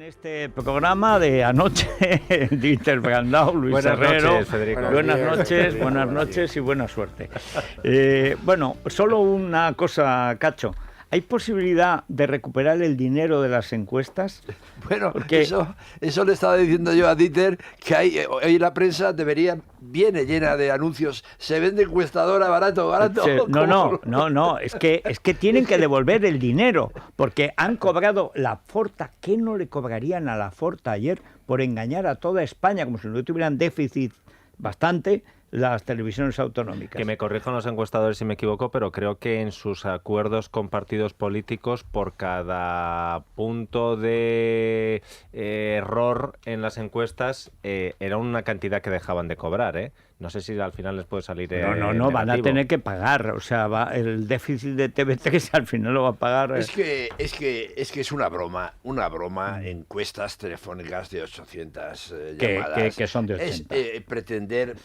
este programa de anoche, Dieter Brandau, Luis Buenas Herrero. noches, Federico. Buenas noches y buena suerte. Bueno, solo una cosa, Cacho. ¿Hay posibilidad de recuperar el dinero de las encuestas? Bueno, Porque... eso le estaba diciendo yo a Dieter, que hoy la prensa viene llena de anuncios. Se vende encuestadora barato. No, es que tienen que devolver el dinero, porque han cobrado la Forta. ¿Qué no le cobrarían a la Forta ayer por engañar a toda España, como si no tuvieran déficit bastante las televisiones autonómicas? Que me corrijan los encuestadores si me equivoco, pero creo que en sus acuerdos con partidos políticos, por cada punto de error en las encuestas, era una cantidad que dejaban de cobrar, ¿eh? No sé si al final les puede salir No, van a tener que pagar. O sea, el déficit de TV3 al final lo va a pagar. Es que es una broma encuestas telefónicas de 800 llamadas. Que son de 80. Es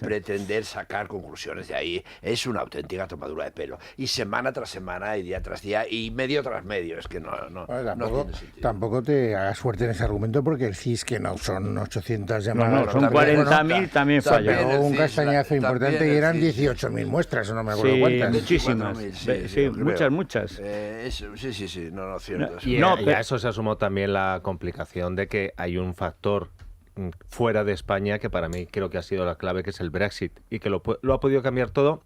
pretender sacar conclusiones de ahí es una auténtica tomadura de pelo. Y semana tras semana, y día tras día, y medio tras medio. Es que no tiene sentido. Tampoco te hagas fuerte en ese argumento, porque el CIS, que no son 800 llamadas. No, son 40.000, también falló. Un castañazo importante y eran 18.000 muestras, no me acuerdo cuántas. Muchísimas. Sí, muchas. Sí, no, cierto. Y a eso se sumó también la complicación de que hay un factor fuera de España que para mí creo que ha sido la clave, que es el Brexit, y que lo ha podido cambiar todo.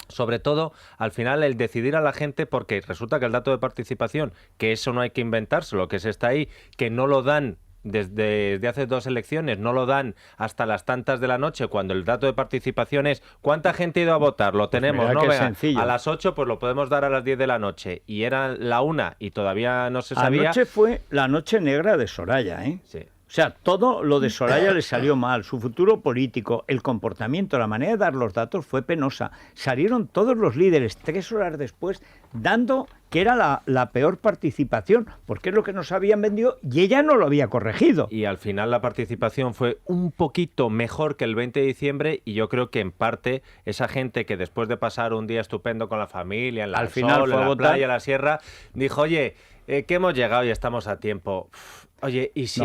Sobre todo, al final, el decidir a la gente, porque resulta que el dato de participación, que eso no hay que inventárselo, que se está ahí, que no lo dan desde hace 2 elecciones, no lo dan hasta las tantas de la noche, cuando el dato de participación es ¿cuánta gente ha ido a votar? Lo tenemos, pues ¿no? Venga, sencillo. A las 8 pues lo podemos dar a las 10 de la noche, y era la 1 y todavía no se sabía. Anoche fue la noche negra de Soraya, ¿eh? Sí. O sea, todo lo de Soraya le salió mal, su futuro político, el comportamiento, la manera de dar los datos fue penosa. Salieron todos los líderes 3 horas después dando que era la peor participación, porque es lo que nos habían vendido y ella no lo había corregido. Y al final la participación fue un poquito mejor que el 20 de diciembre, y yo creo que en parte esa gente que después de pasar un día estupendo con la familia, en la sol, en la playa, en la sierra, dijo, oye, que hemos llegado y estamos a tiempo. Oye, y si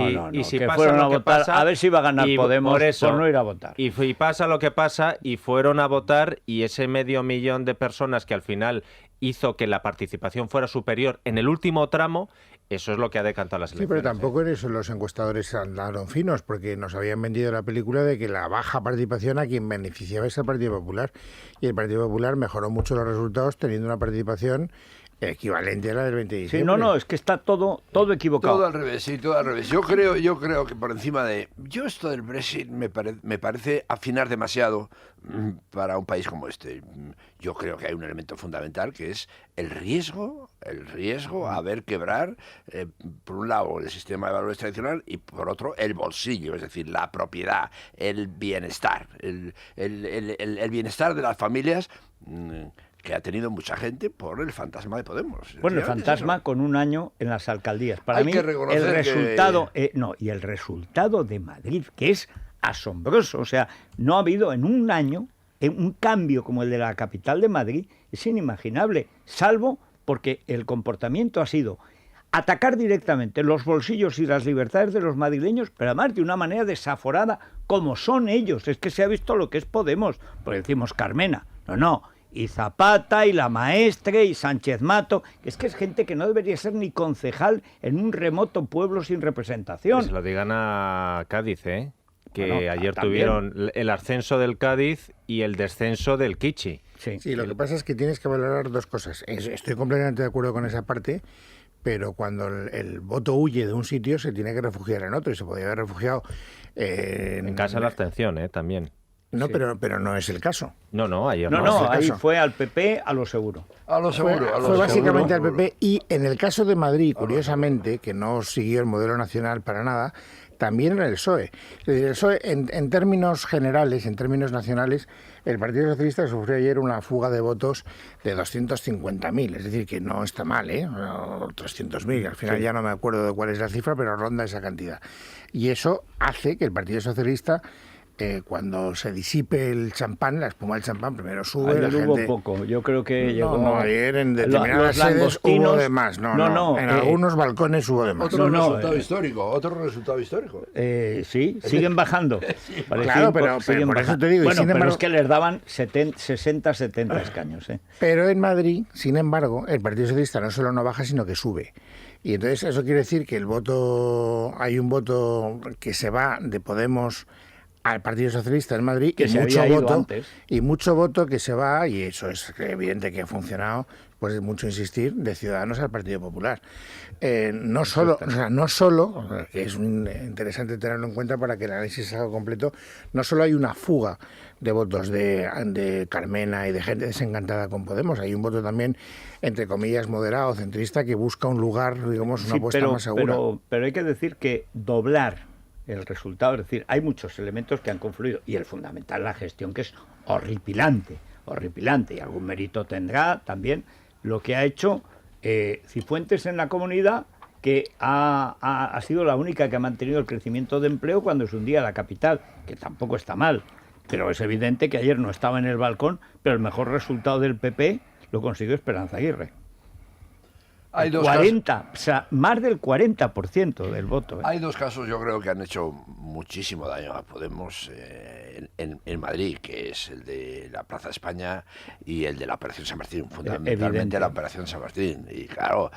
pasa lo que pasa, a ver si va a ganar Podemos por no ir a votar. Y pasa lo que pasa, y fueron a votar, y ese 500.000 de personas que al final hizo que la participación fuera superior en el último tramo, eso es lo que ha decantado las elecciones. Sí, pero tampoco en eso los encuestadores andaron finos, porque nos habían vendido la película de que la baja participación a quien beneficiaba es el Partido Popular, y el Partido Popular mejoró mucho los resultados teniendo una participación equivalente a la del 20 de diciembre. Sí, es que está todo equivocado. Todo al revés. Yo creo que por encima de... Esto del Brexit me parece afinar demasiado para un país como este. Yo creo que hay un elemento fundamental, que es el riesgo a ver quebrar, por un lado, el sistema de valores tradicional, y por otro, el bolsillo, es decir, la propiedad, el bienestar, el bienestar de las familias, que ha tenido mucha gente por el fantasma de Podemos. Bueno, el fantasma con un año en las alcaldías. Para mí, el resultado... y el resultado de Madrid, que es asombroso. O sea, no ha habido en un año un cambio como el de la capital de Madrid. Es inimaginable, salvo porque el comportamiento ha sido atacar directamente los bolsillos y las libertades de los madrileños, pero además de una manera desaforada, como son ellos. Es que se ha visto lo que es Podemos. Pues decimos Carmena. No. Y Zapata, y la Maestre, y Sánchez Mato, que es gente que no debería ser ni concejal en un remoto pueblo sin representación. Que se lo digan a Cádiz, que ayer también tuvieron el ascenso del Cádiz y el descenso del Kichi. Sí, lo que pasa es que tienes que valorar 2 cosas. Estoy completamente de acuerdo con esa parte, pero cuando el voto huye de un sitio se tiene que refugiar en otro, y se podría haber refugiado en casa de la abstención, también. No, sí. pero no es el caso. Ayer ahí fue al PP a lo seguro. Fue básicamente al PP, y en el caso de Madrid, curiosamente, que no siguió el modelo nacional para nada, también en el PSOE. Es decir, el PSOE, en términos generales, en términos nacionales, el Partido Socialista sufrió ayer una fuga de votos de 250.000, es decir, que no está mal, 300.000, al final ya no me acuerdo de cuál es la cifra, pero ronda esa cantidad. Y eso hace que el Partido Socialista cuando se disipe el champán, la espuma del champán, primero sube. Ayer la hubo gente... poco, yo creo que llegó... No, ayer en determinadas sedes hubo de más. No, en algunos balcones hubo de más. Otro resultado histórico. Sí, siguen bajando. Sí, claro, pero por eso te digo... Bueno, sin embargo, pero es que les daban 60, 70 escaños. Pero en Madrid, sin embargo, el Partido Socialista no solo no baja, sino que sube. Y entonces eso quiere decir que hay un voto que se va de Podemos al Partido Socialista en Madrid y mucho voto que se va, y eso es evidente que ha funcionado, pues es mucho insistir, de Ciudadanos al Partido Popular. No solo, que es interesante tenerlo en cuenta para que el análisis salga completo, no solo hay una fuga de votos de Carmena y de gente desencantada con Podemos, hay un voto también, entre comillas, moderado, centrista, que busca un lugar, digamos, una apuesta más segura. Pero hay que decir que doblar el resultado, es decir, hay muchos elementos que han confluido, y el fundamental, la gestión, que es horripilante, y algún mérito tendrá también lo que ha hecho Cifuentes en la comunidad, que ha sido la única que ha mantenido el crecimiento de empleo cuando se hundía la capital, que tampoco está mal, pero es evidente que ayer no estaba en el balcón, pero el mejor resultado del PP lo consiguió Esperanza Aguirre. Hay 40, o sea, más del 40% del voto. Hay dos casos, yo creo, que han hecho muchísimo daño a Podemos en Madrid, que es el de la Plaza España y el de la Operación San Martín, fundamentalmente la Operación San Martín. Y claro...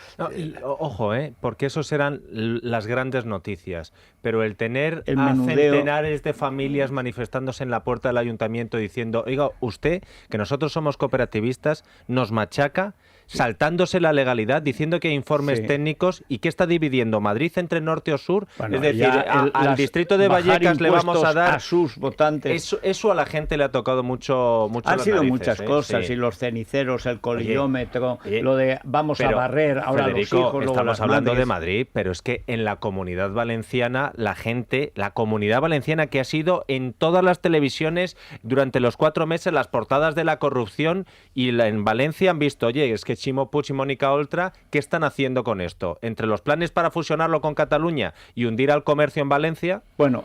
ojo, porque esos eran las grandes noticias, pero el tener a menudeo, centenares de familias manifestándose en la puerta del ayuntamiento diciendo, oiga, usted, que nosotros somos cooperativistas, nos machaca, saltándose la legalidad, diciendo que hay informes técnicos, y que está dividiendo Madrid entre norte o sur. Bueno, es decir, al distrito de Vallecas le vamos a dar a sus votantes. Eso a la gente le ha tocado mucho Han sido muchas cosas, y los ceniceros, el colillómetro, lo de vamos a barrer ahora Federico, los hijos. Estamos hablando de Madrid, pero es que en la Comunidad Valenciana, la Comunidad Valenciana, que ha sido en todas las televisiones durante los 4 meses las portadas de la corrupción, y en Valencia han visto, oye, es que Ximo Puig y Mónica Oltra, ¿qué están haciendo con esto? Entre los planes para fusionarlo con Cataluña y hundir al comercio en Valencia. Bueno,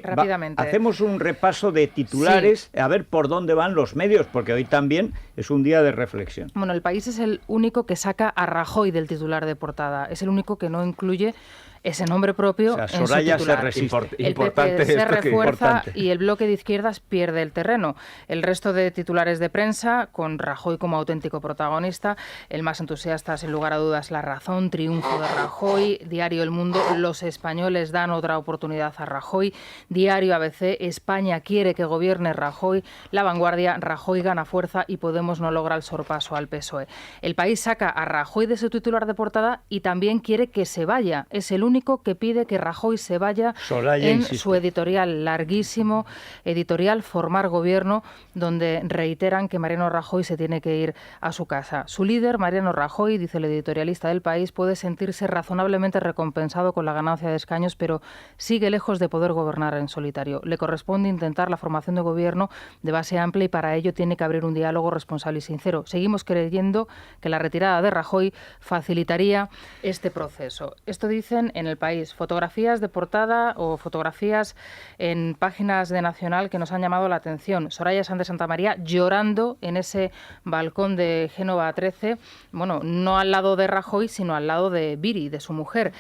rápidamente hacemos un repaso de titulares, a ver por dónde van los medios, porque hoy también es un día de reflexión. Bueno, El País es el único que saca a Rajoy del titular de portada, es el único que no incluye ese nombre propio, o sea, Soraya en su titular. Se resiste. El PP se refuerza y el bloque de izquierdas pierde el terreno. El resto de titulares de prensa, con Rajoy como auténtico protagonista, el más entusiasta, sin lugar a dudas, La Razón, triunfo de Rajoy, Diario El Mundo, los españoles dan otra oportunidad a Rajoy, Diario ABC, España quiere que gobierne Rajoy, La Vanguardia, Rajoy gana fuerza y Podemos no logra el sorpaso al PSOE. El País saca a Rajoy de su titular de portada y también quiere que se vaya. Es el único que pide que Rajoy se vaya. Soraya en insiste. Su editorial, larguísimo editorial, Formar Gobierno, donde reiteran que Mariano Rajoy se tiene que ir a su casa. Su líder, Mariano Rajoy, dice el editorialista del País, puede sentirse razonablemente recompensado con la ganancia de escaños, pero sigue lejos de poder gobernar en solitario. Le corresponde intentar la formación de gobierno de base amplia y para ello tiene que abrir un diálogo responsable y sincero. Seguimos creyendo que la retirada de Rajoy facilitaría este proceso. Esto dicen en El País. Fotografías de portada o fotografías en páginas de Nacional que nos han llamado la atención. Soraya Sáenz de Santamaría llorando en ese balcón de Génova 13, bueno, no al lado de Rajoy, sino al lado de Viri, de su mujer.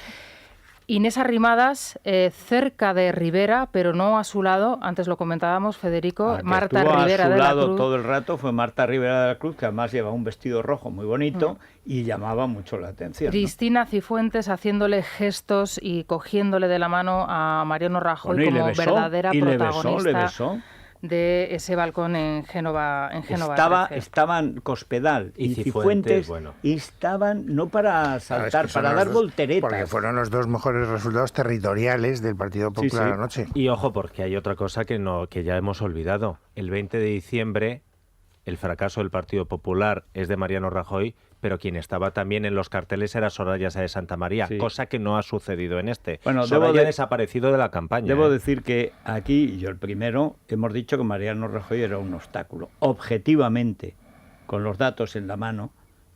Inés Arrimadas, cerca de Rivera, pero no a su lado, antes lo comentábamos, Federico, Marta Rivera de la Cruz. Todo el rato fue Marta Rivera de la Cruz, que además lleva un vestido rojo muy bonito y llamaba mucho la atención. Cristina Cifuentes haciéndole gestos y cogiéndole de la mano a Mariano Rajoy como verdadera protagonista. Le besó. De ese balcón en Génova. Estaban Cospedal y Cifuentes, y estaban no para saltar, para dar volteretas. Porque fueron los dos mejores resultados territoriales del Partido Popular anoche. Y ojo, porque hay otra cosa que ya hemos olvidado. El 20 de diciembre, el fracaso del Partido Popular es de Mariano Rajoy, pero quien estaba también en los carteles era Soraya Sáenz de Santamaría, cosa que no ha sucedido en este. Bueno, Soraya ha desaparecido de la campaña. Debo decir que aquí, yo el primero, hemos dicho que Mariano Rajoy era un obstáculo. Objetivamente, con los datos en la mano,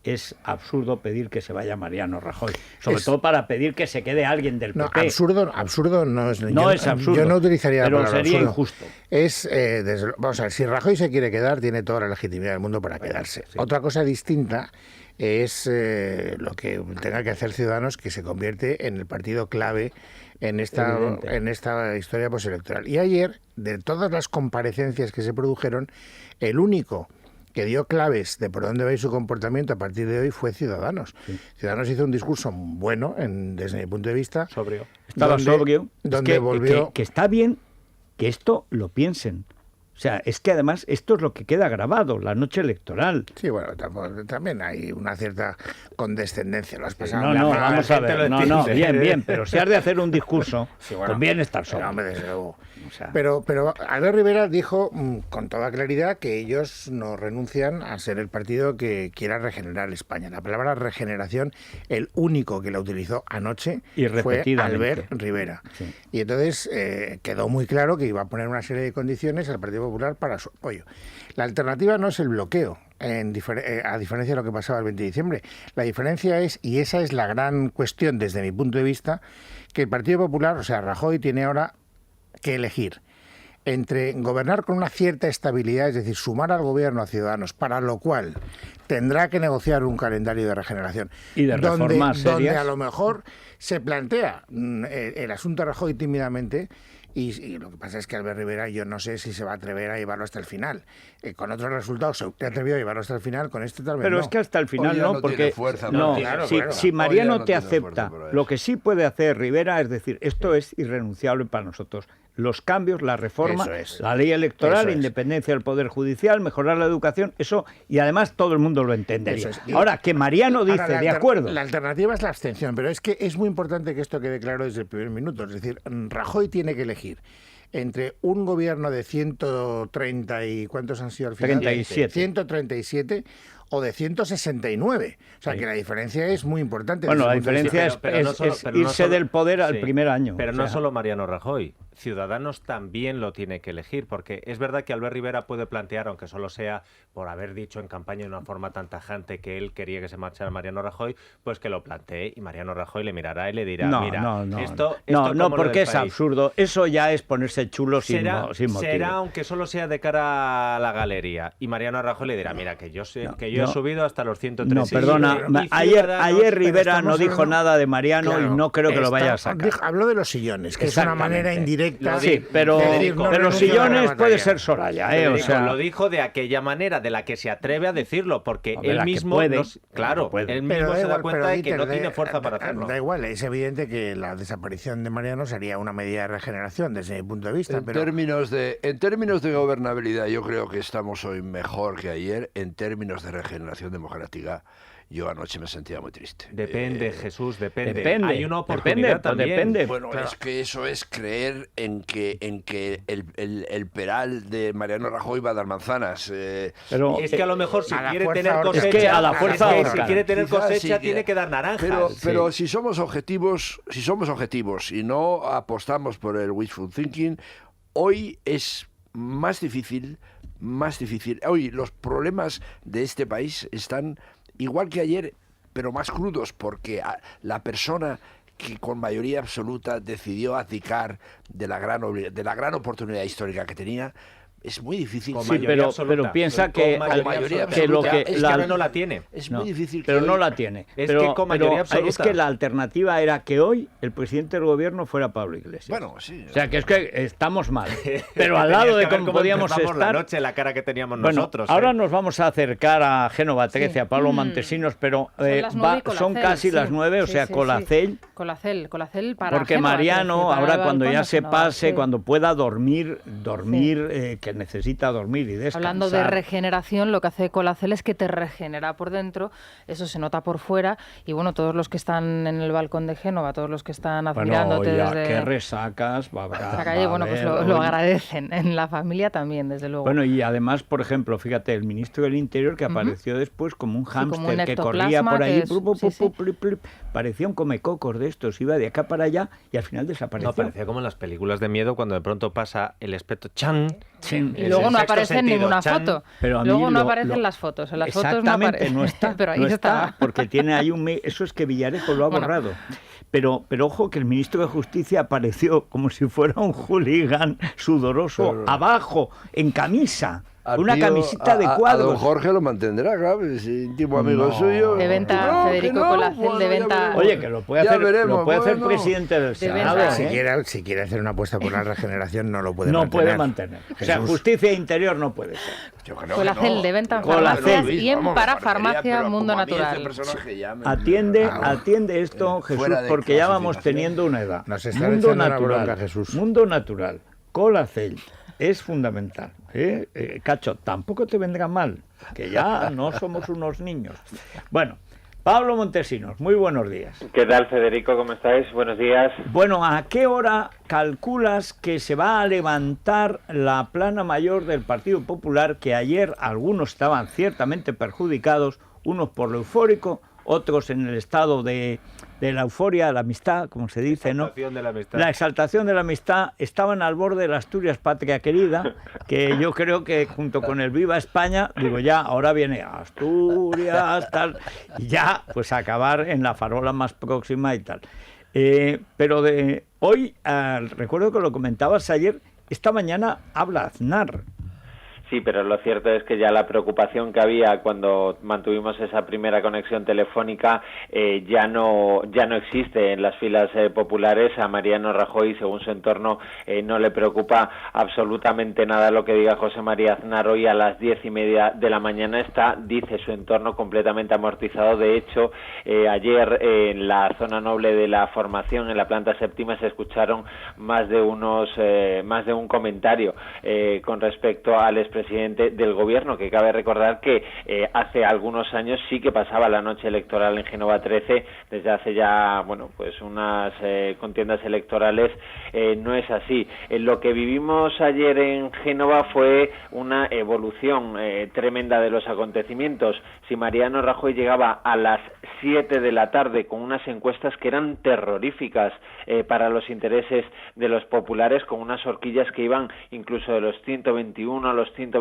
es absurdo pedir que se vaya Mariano Rajoy, sobre todo para pedir que se quede alguien del PP. Absurdo no es. No es absurdo. Yo no utilizaría pero la palabra sería absurdo. injusto. Vamos a ver, si Rajoy se quiere quedar, tiene toda la legitimidad del mundo para quedarse. Sí. Otra cosa distinta es lo que tenga que hacer Ciudadanos, que se convierte en el partido clave en esta historia postelectoral. Y ayer, de todas las comparecencias que se produjeron, el único que dio claves de por dónde va a ir su comportamiento a partir de hoy fue Ciudadanos. Sí. Ciudadanos hizo un discurso bueno, desde mi punto de vista. Sobrio. Estaba sobrio. Donde volvió... Que está bien que esto lo piensen. O sea, es que además esto es lo que queda grabado, la noche electoral. Sí, bueno, también hay una cierta condescendencia. Lo has pasado. Vamos a ver. Bien, pero si has de hacer un discurso, sí, bueno, conviene estar solo. Hombre, desde luego. O sea... Pero Albert Rivera dijo con toda claridad que ellos no renuncian a ser el partido que quiera regenerar España. La palabra regeneración, el único que la utilizó anoche fue Albert Rivera. Sí. Y entonces quedó muy claro que iba a poner una serie de condiciones al Partido Popular para su apoyo. La alternativa no es el bloqueo, a diferencia de lo que pasaba el 20 de diciembre. La diferencia es, y esa es la gran cuestión desde mi punto de vista, que el Partido Popular, o sea, Rajoy, tiene ahora que elegir entre gobernar con una cierta estabilidad, es decir, sumar al gobierno a Ciudadanos, para lo cual tendrá que negociar un calendario de regeneración y de reformas serias, donde a lo mejor se plantea el asunto de Rajoy tímidamente. Y lo que pasa es que Albert Rivera, yo no sé si se va a atrever a llevarlo hasta el final. Con otros resultados se ha atrevido a llevarlo hasta el final, con este tal vez pero no. es que hasta el final no, porque fuerza, si Mariano te acepta, lo que sí puede hacer Rivera es decir, esto es irrenunciable para nosotros. Los cambios, la reforma, la ley electoral, independencia del Poder Judicial, mejorar la educación, eso, y además todo el mundo lo entendería. Ahora, que Mariano dice, de acuerdo. La alternativa es la abstención, pero es que es muy importante que esto quede claro desde el primer minuto. Es decir, Rajoy tiene que elegir entre un gobierno de 130 y... ¿cuántos han sido al final? 37. 137 o de 169. O sea, que la diferencia es muy importante. Bueno, la diferencia es irse del poder al primer año. Pero no solo Mariano Rajoy. Ciudadanos también lo tiene que elegir, porque es verdad que Albert Rivera puede plantear, aunque solo sea por haber dicho en campaña de una forma tan tajante que él quería que se marchara Mariano Rajoy, pues que lo plantee y Mariano Rajoy le mirará y le dirá, esto porque es absurdo. Eso ya es ponerse chulo sin motivo. Será, aunque solo sea de cara a la galería, y Mariano Rajoy le dirá, mira, que yo he subido hasta los 103. No, perdona, ayer Rivera no dijo nada de Mariano y no creo que lo vaya a sacar. Habló de los sillones, que es una manera indirecta. Sí, pero los sillones puede ser Soraya, lo dijo de aquella manera, de la que se atreve a decirlo, porque él mismo él mismo se da cuenta de que no tiene fuerza para hacerlo. Da igual, es evidente que la desaparición de Mariano sería una medida de regeneración desde mi punto de vista. En términos de gobernabilidad, yo creo que estamos hoy mejor que ayer. En términos de regeneración democrática, yo anoche me sentía muy triste. Depende, Jesús, depende. Hay una oportunidad también. Depende. Bueno, claro. Es que eso es creer en que el peral de Mariano Rajoy va a dar manzanas. Pero es que a lo mejor si quiere tener cosecha, es que a la fuerza si quiere tener cosecha tiene que dar naranjas. Pero si somos objetivos y no apostamos por el wishful thinking, hoy es más difícil. Hoy los problemas de este país están igual que ayer, pero más crudos, porque la persona que con mayoría absoluta decidió abdicar de la gran oportunidad histórica que tenía, es muy difícil. Pero piensa que lo que no la tiene. Es muy difícil. Pero no la tiene. Es que la alternativa era que hoy el presidente del gobierno fuera Pablo Iglesias. Bueno, sí. O sea, que es que estamos mal. Pero al lado de cómo podíamos estar. La noche, la cara que teníamos nosotros. Ahora nos vamos a acercar a Génova 13, a Pablo Montesinos, pero son casi las 9, o sea, Colacel. Colacel para porque Génova, Mariano, ahora cuando ya se pase, cuando pueda dormir, que necesita dormir y descansar. Hablando de regeneración, lo que hace Colacel es que te regenera por dentro, eso se nota por fuera, y bueno, todos los que están en el balcón de Génova, todos los que están admirándote desde... qué resacas, la calle, pues lo agradecen, en la familia también, desde luego. Bueno, y además, por ejemplo, fíjate, el ministro del Interior que apareció después como un hámster que corría por ahí, parecía un comecocos de estos, iba de acá para allá y al final desapareció. No, parecía como en las películas de miedo cuando de pronto pasa el espectro Chan Sí, y luego no aparece en ninguna foto. Pero luego no aparecen las fotos. En las fotos no aparece. No está. Pero ahí no está. Porque tiene ahí eso es que Villarejo lo ha borrado. Pero ojo que el ministro de Justicia apareció como si fuera un hooligan sudoroso abajo, en camisa. Una camisita de cuadros. A don Jorge lo mantendrá, claro, es íntimo amigo suyo. De venta, Federico Colacel, de venta. Oye, que lo puede hacer el presidente del Senado. Si quiere hacer una apuesta por la regeneración, no lo puede mantener. No puede mantener. O sea, justicia e interior no puede ser. Colacel, de venta en farmacias y en Parafarmacia Mundo Natural. Atiende esto, Jesús, porque ya vamos teniendo una edad. Nos está echando una bronca, Jesús. Mundo natural, Colacel. Es fundamental. Cacho, tampoco te vendrá mal, que ya no somos unos niños. Bueno, Pablo Montesinos, muy buenos días. ¿Qué tal, Federico? ¿Cómo estáis? Buenos días. Bueno, ¿a qué hora calculas que se va a levantar la plana mayor del Partido Popular, que ayer algunos estaban ciertamente perjudicados, unos por lo eufórico, otros en el estado de la euforia, la amistad, como se dice, ¿no? La exaltación de la amistad, estaban al borde de la Asturias patria querida, que yo creo que junto con el Viva España, digo ya, ahora viene Asturias, tal, y ya, pues acabar en la farola más próxima y tal. Pero de hoy, recuerdo que lo comentabas ayer, esta mañana habla Aznar. Sí, pero lo cierto es que ya la preocupación que había cuando mantuvimos esa primera conexión telefónica ya no existe en las filas populares. A Mariano Rajoy, según su entorno, no le preocupa absolutamente nada lo que diga José María Aznar. Hoy a las 10:30 de la mañana está, dice su entorno, completamente amortizado. De hecho, ayer en la zona noble de la formación, en la planta séptima, se escucharon más de un comentario con respecto al expresidente del gobierno, que cabe recordar que hace algunos años sí que pasaba la noche electoral en Génova 13, desde hace ya, pues unas contiendas electorales no es así. Lo que vivimos ayer en Génova fue una evolución tremenda de los acontecimientos. Si Mariano Rajoy llegaba a las 7 de la tarde con unas encuestas que eran terroríficas para los intereses de los populares, con unas horquillas que iban incluso de los 121 a los 124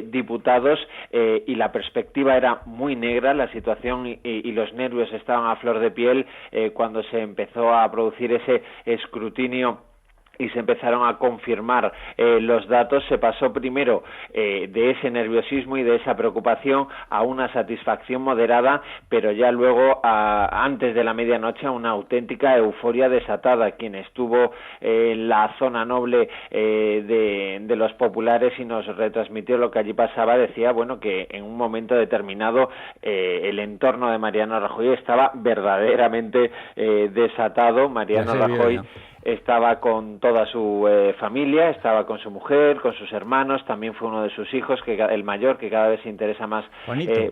diputados, y la perspectiva era muy negra, la situación y los nervios estaban a flor de piel cuando se empezó a producir ese escrutinio y se empezaron a confirmar los datos. Se pasó primero de ese nerviosismo y de esa preocupación a una satisfacción moderada, pero ya luego, antes de la medianoche, a una auténtica euforia desatada. Quien estuvo en la zona noble de los populares y nos retransmitió lo que allí pasaba, decía que en un momento determinado el entorno de Mariano Rajoy estaba verdaderamente desatado. Mariano Rajoy estaba con toda su familia, estaba con su mujer, con sus hermanos, también fue uno de sus hijos, el mayor, que cada vez se interesa más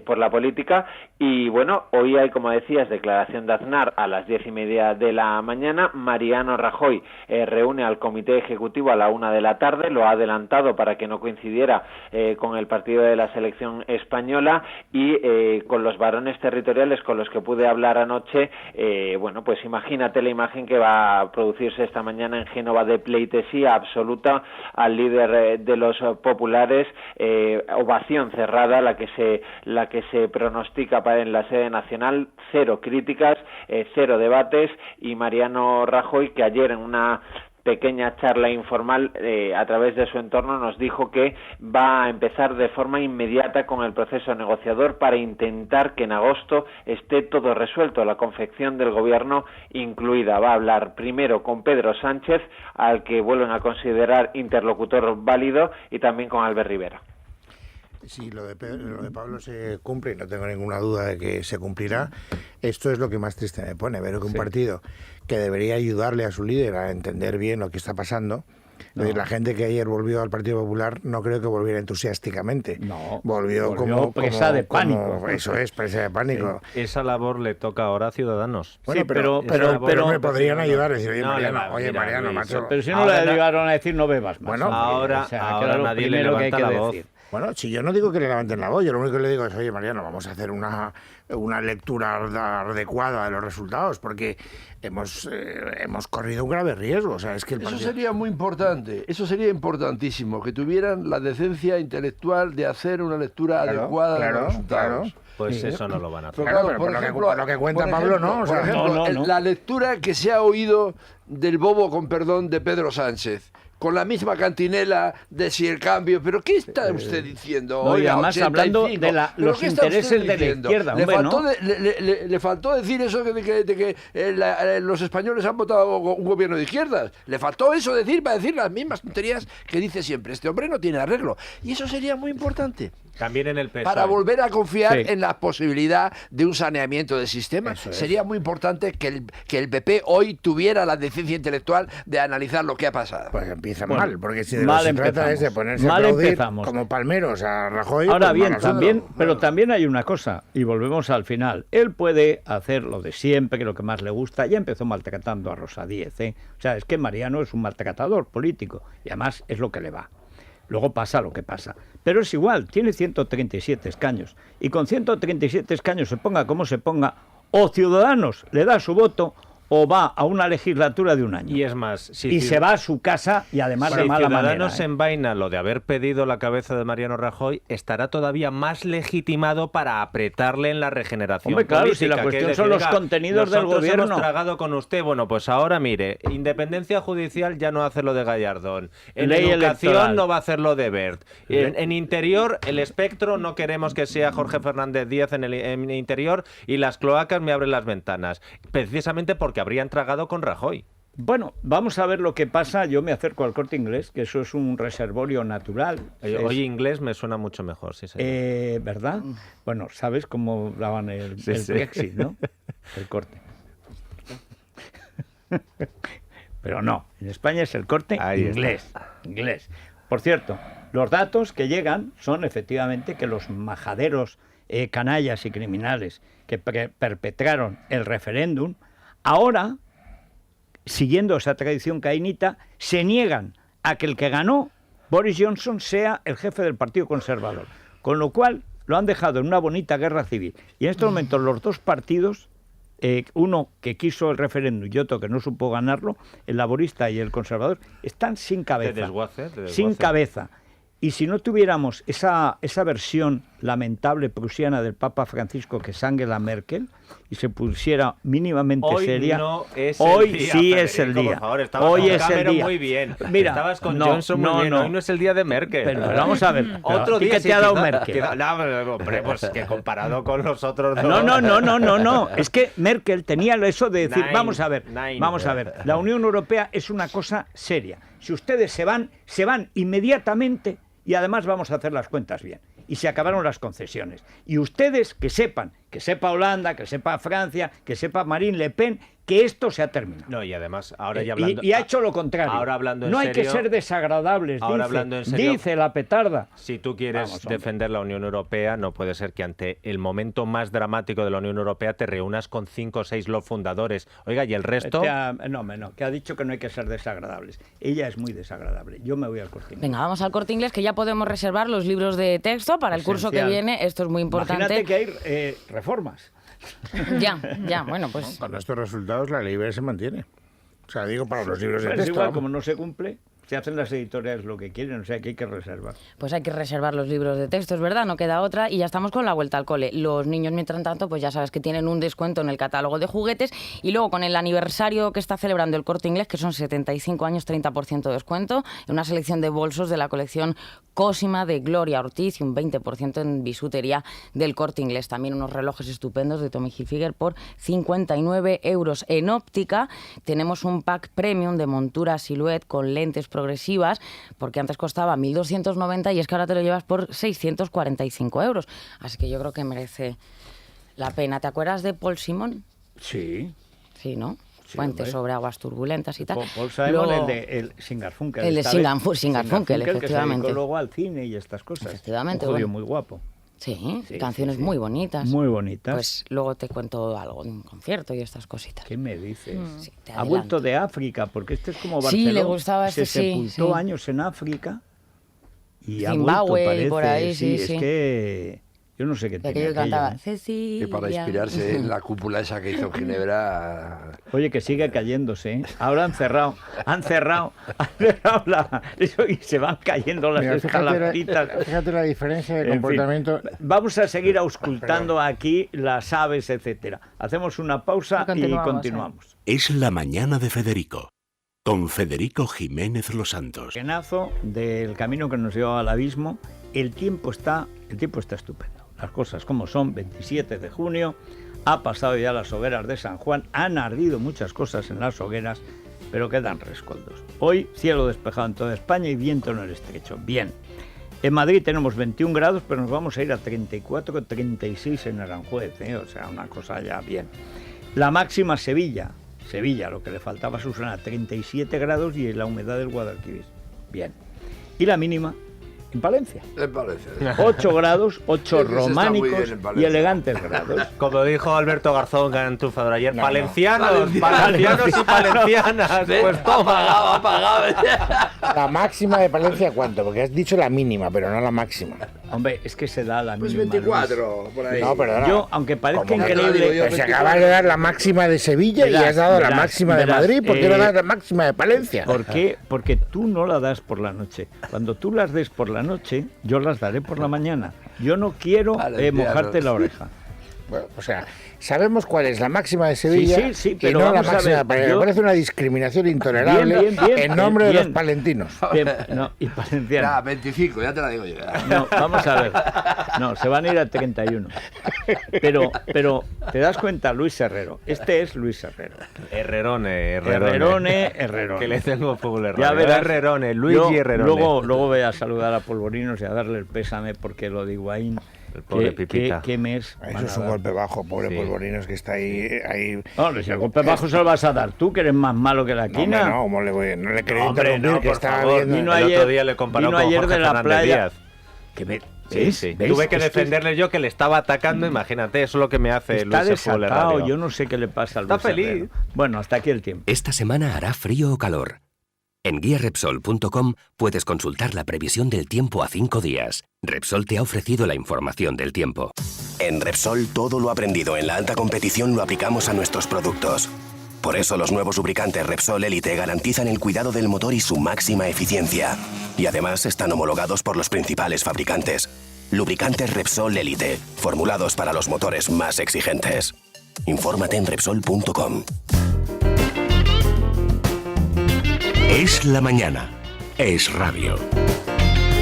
por la política. Y hoy hay, como decías, declaración de Aznar a las 10:30 de la mañana. Mariano Rajoy reúne al comité ejecutivo a la 1 de la tarde, lo ha adelantado para que no coincidiera con el partido de la selección española, y con los varones territoriales con los que pude hablar anoche, pues imagínate la imagen que va a producirse esta mañana en Génova, de pleitesía absoluta al líder de los populares, ovación cerrada la que se pronostica para en la sede nacional, cero críticas, cero debates, y Mariano Rajoy, que ayer en una pequeña charla informal a través de su entorno nos dijo que va a empezar de forma inmediata con el proceso negociador para intentar que en agosto esté todo resuelto, la confección del gobierno incluida. Va a hablar primero con Pedro Sánchez, al que vuelven a considerar interlocutor válido, y también con Albert Rivera. Si lo de Pablo se cumple, y no tengo ninguna duda de que se cumplirá, esto es lo que más triste me pone, ver que un partido que debería ayudarle a su líder a entender bien lo que está pasando, la gente que ayer volvió al Partido Popular no creo que volviera entusiásticamente. No, volvió presa de pánico. Eso es, presa de pánico. Sí. Esa labor le toca ahora a Ciudadanos. Bueno, pero me podrían ayudar, decir, Mariano, macho. Pero si no le llegaron a decir no bebas más. Bueno, ahora nadie le levanta la voz. Bueno, si yo no digo que le levanten la voz, yo lo único que le digo es, oye, Mariano, vamos a hacer una lectura adecuada de los resultados, porque hemos corrido un grave riesgo. O sea, es que Eso sería muy importante, eso sería importantísimo, que tuvieran la decencia intelectual de hacer una lectura adecuada de los resultados. Pues eso no lo van a hacer. Claro, pero por ejemplo, lo que cuenta Pablo, ¿no? O sea, por ejemplo, la lectura que se ha oído del bobo, con perdón, de Pedro Sánchez, con la misma cantinela de si el cambio, pero ¿qué está usted diciendo? No, y además 85, hablando de los intereses de la izquierda, hombre, le faltó decir eso de que los españoles han votado un gobierno de izquierdas. Le faltó eso decir para decir las mismas tonterías que dice siempre. Este hombre no tiene arreglo. Y eso sería muy importante. También en el PSOE. Para volver a confiar en la posibilidad de un saneamiento del sistema, sería muy importante que el PP hoy tuviera la decencia intelectual de analizar lo que ha pasado. Pues empieza mal, porque si de lo que se trata es de ponerse a aplaudir como palmeros a Rajoy... Ahora bien, también hay una cosa, y volvemos al final. Él puede hacer lo de siempre, que lo que más le gusta. Ya empezó maltratando a Rosa Díez, ¿eh? O sea, es que Mariano es un maltratador político, y además es lo que le va. Luego pasa lo que pasa. Pero es igual, tiene 137 escaños. Y con 137 escaños, se ponga como se ponga, o Ciudadanos le da su voto, o va a una legislatura de un año. Y es más, se va a su casa y además de mala manera. Si Ciudadanos envaina lo de haber pedido la cabeza de Mariano Rajoy, estará todavía más legitimado para apretarle en la regeneración política. Claro, si la cuestión son los contenidos del gobierno. Hemos tragado con usted. Bueno, pues ahora mire, independencia judicial ya no hace lo de Gallardón. En ley educación electoral no va a hacer lo de Wert. En interior, el espectro no queremos que sea Jorge Fernández Díaz en interior, y las cloacas me abren las ventanas. Precisamente porque habrían tragado con Rajoy. Bueno, vamos a ver lo que pasa. Yo me acerco al Corte Inglés, que eso es un reservorio natural. Hoy inglés me suena mucho mejor, sí, señor. ¿Verdad? Bueno, ¿sabes cómo daban el Brexit, no? El Corte. Pero no, en España es el Corte Inglés. Por cierto, los datos que llegan son efectivamente que los majaderos canallas y criminales que perpetraron el referéndum, ahora, siguiendo esa tradición caínita, se niegan a que el que ganó, Boris Johnson, sea el jefe del Partido Conservador. Con lo cual, lo han dejado en una bonita guerra civil. Y en estos momentos los dos partidos, uno que quiso el referéndum y otro que no supo ganarlo, el laborista y el conservador, están sin cabeza. De desguace. Sin cabeza. Y si no tuviéramos esa versión lamentable prusiana del Papa Francisco, que es Angela Merkel, y se pusiera mínimamente seria, hoy sí es el día. Por favor, estabas hoy con es Cameron el día. Muy bien. Mira, estabas con Johnson muy bien. Hoy no es el día de Merkel. Pero vamos a ver. Otro día ¿qué te ha dado Merkel? Hombre, pues que comparado con los otros dos. No. Es que Merkel tenía eso de decir, vamos a ver. La Unión Europea es una cosa seria. Si ustedes se van inmediatamente. Y además vamos a hacer las cuentas bien. Y se acabaron las concesiones. Y ustedes que sepa Holanda, que sepa Francia, que sepa Marine Le Pen, que esto se ha terminado. No, y además, ahora ya hablando... Y ha hecho lo contrario. Ahora hablando en no serio, hay que ser desagradables, dice la petarda. Si tú quieres defender la Unión Europea, no puede ser que ante el momento más dramático de la Unión Europea te reúnas con 5 o 6 los fundadores. Oiga, ¿y el resto? No, que ha dicho que no hay que ser desagradables. Ella es muy desagradable. Yo me voy al Corte Inglés. Venga, vamos al Corte Inglés, que ya podemos reservar los libros de texto para el curso que viene. Esto es muy importante. Imagínate que hay reformas. Ya, bueno, pues... Con estos resultados la ley se mantiene. O sea, digo, para los libros de texto. Es igual, como no se cumple, se hacen las editoriales lo que quieren, o sea que hay que reservar. Pues hay que reservar los libros de texto, es verdad, no queda otra. Y ya estamos con la vuelta al cole. Los niños, mientras tanto, pues ya sabes que tienen un descuento en el catálogo de juguetes. Y luego con el aniversario que está celebrando el Corte Inglés, que son 75 años, 30% de descuento, en una selección de bolsos de la colección Cosima de Gloria Ortiz y un 20% en bisutería del Corte Inglés. También unos relojes estupendos de Tommy Hilfiger por 59 euros. En óptica tenemos un pack premium de montura Silhouette con lentes progresivas, porque antes costaba 1.290 y es que ahora te lo llevas por 645 euros. Así que yo creo que merece la pena. ¿Te acuerdas de Paul Simon? Sí. Sí, ¿no? Puente sobre aguas turbulentas y tal. Paul Simon, el Singarfunkel. El de Singarfunkel, efectivamente. Que se dedicó luego al cine y estas cosas. Efectivamente. Un judío muy guapo. Sí, canciones muy bonitas. Muy bonitas. Pues luego te cuento algo de un concierto y estas cositas. ¿Qué me dices? Sí, ha vuelto de África, porque este es como Barcelona. Sí, le gustaba se sepultó años en África y Zimbabue, ha vuelto, parece. por ahí, sí. Es que yo no sé qué tiene Aquello que cantaba, ¿eh? Cecilia. Y para inspirarse en la cúpula esa que hizo en Ginebra. Oye, que sigue cayéndose, ¿eh? Ahora han cerrado y se van cayendo las escalafritas. Fíjate la diferencia de En fin, comportamiento. vamos a seguir auscultando aquí las aves, etcétera. Hacemos una pausa y continuamos. Es la mañana de Federico, con Federico Jiménez Los Santos. Penazo del camino que nos lleva al abismo. El tiempo está estupendo. Las cosas como son, 27 de junio, ha pasado ya las hogueras de San Juan, han ardido muchas cosas en las hogueras, pero quedan rescoldos. Hoy, cielo despejado en toda España y viento en el estrecho. Bien. En Madrid tenemos 21 grados, pero nos vamos a ir a 34, 36 en Aranjuez, ¿eh? O sea, una cosa ya bien. La máxima Sevilla, lo que le faltaba a Susana, 37 grados y la humedad del Guadalquivir. Bien. Y la mínima en Palencia. En Palencia. 8 grados, 8 románicos y elegantes grados. Como dijo Alberto Garzón, gran triunfador ayer, valencianos y valencianas, pues toma. Apagado. ¿La máxima de Palencia cuánto? Porque has dicho la mínima, pero no la máxima. Hombre, es que se da la Pues mínima. 24, por ahí. No, perdona. Yo, aunque parezca ¿Cómo que increíble... Pues se acaba de dar la máxima de Sevilla y has dado la máxima de Madrid. ¿Por qué no das la máxima de Palencia? ¿Por qué? Porque tú no la das por la noche. Cuando tú las des por la noche, yo las daré por la mañana. Yo no quiero mojarte la oreja. Bueno, o sea, sabemos cuál es la máxima de Sevilla sí, y pero no la vamos a máxima ver, de Palencia. Me parece una discriminación intolerable Bien, en nombre de bien. los palentinos. No, y palencianos. Ya, 25, ya te la digo yo. No, vamos a ver. No, se van a ir a 31. Pero te das cuenta, Luis Herrero. Este es Luis Herrero. Herrerone. Herrerone. Que le tengo fútbol Ya verás, Herrerone, Luigi Herrerone. Luego voy a saludar a Polvorinos y a darle el pésame porque lo de Higuaín. El pobre Pipita. ¿Qué mes? Eso es un golpe bajo, pobre Sí. Polvorinos, que está ahí. No, si el golpe bajo se lo vas a dar tú, que eres más malo que la No, quina. hombre, no, ¿cómo le voy? No le quería Hombre, interrumpir, no, que por estaba favor, viendo. vino El ayer- otro día le comparó vino con ayer Jorge de la Fernández playa. Díaz. Que me, Sí, ¿ves? sí. ¿Ves? Tuve que Esto defenderle yo que le estaba atacando, imagínate, eso es lo que me hace está Luis Fútbol desatado, Radio. yo no sé qué le pasa al Está Luis feliz. Herrero. Bueno, hasta aquí el tiempo. Esta semana hará frío o calor. En guiarepsol.com puedes consultar la previsión del tiempo a 5 días. Repsol te ha ofrecido la información del tiempo. En Repsol todo lo aprendido en la alta competición lo aplicamos a nuestros productos. Por eso los nuevos lubricantes Repsol Elite garantizan el cuidado del motor y su máxima eficiencia. Y además están homologados por los principales fabricantes. Lubricantes Repsol Elite, formulados para los motores más exigentes. Infórmate en Repsol.com. Es la mañana. Es radio.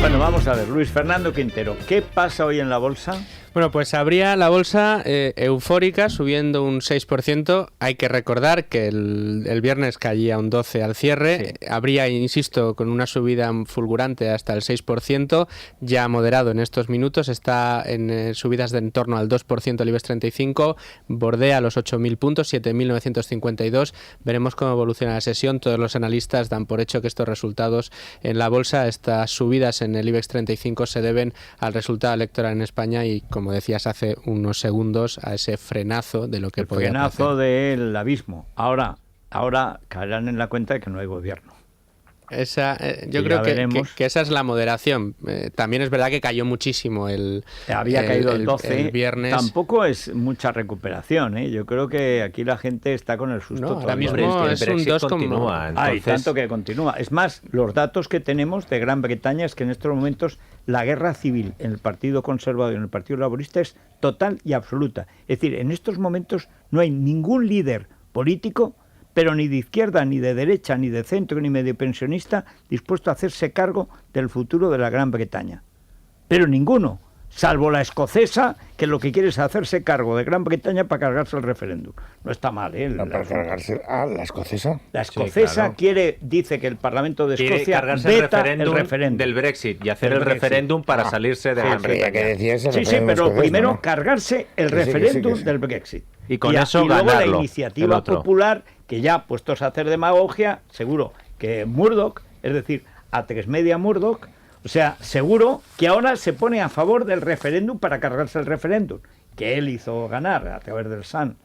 Bueno, vamos a ver, Luis Fernando Quintero, ¿qué pasa hoy en la bolsa? Bueno, pues abría la bolsa eufórica, subiendo un 6%. Hay que recordar que el viernes caía un 12% al cierre. Sí. Habría, insisto, con una subida fulgurante hasta el 6%, ya moderado en estos minutos. Está en subidas de en torno al 2% el IBEX 35, bordea los 8.000 puntos, 7.952. Veremos cómo evoluciona la sesión. Todos los analistas dan por hecho que estos resultados en la bolsa, estas subidas en el IBEX 35 se deben al resultado electoral en España y, como decías hace unos segundos, a ese frenazo de lo que podía pasar. Frenazo del abismo. Ahora caerán en la cuenta de que no hay gobierno. Yo Y creo ya veremos. que esa es la moderación. También es verdad que cayó muchísimo Había caído el 12, el viernes. Tampoco es mucha recuperación, ¿eh? Yo creo que aquí la gente está con el susto. No, ahora todavía. mismo el es un Brexit 2, continúa. Hay Entonces, tanto que continúa. Es más, los datos que tenemos de Gran Bretaña es que en estos momentos la guerra civil en el Partido Conservador y en el Partido Laborista es total y absoluta. Es decir, en estos momentos no hay ningún líder político, pero ni de izquierda, ni de derecha, ni de centro, ni medio pensionista, dispuesto a hacerse cargo del futuro de la Gran Bretaña. Pero ninguno, salvo la escocesa, que lo que quiere es hacerse cargo de Gran Bretaña para cargarse el referéndum. No está mal, ¿eh? No, para cargarse a la escocesa. La escocesa Sí, claro. dice que el Parlamento de quiere Escocia cargarse veta el referéndum del Brexit y hacer Del el Brexit. referéndum para salirse de Gran que Bretaña. decías el Sí, referéndum pero escocés, primero ¿no? cargarse el Que sí, que sí, referéndum que sí. del Brexit. Y con eso luego la ganarlo, el iniciativa otro. popular, que ya puestos a hacer demagogia, seguro que Murdoch, es decir, A3 Media Murdoch, o sea, seguro que ahora se pone a favor del referéndum para cargarse el referéndum, que él hizo ganar a través del Sun.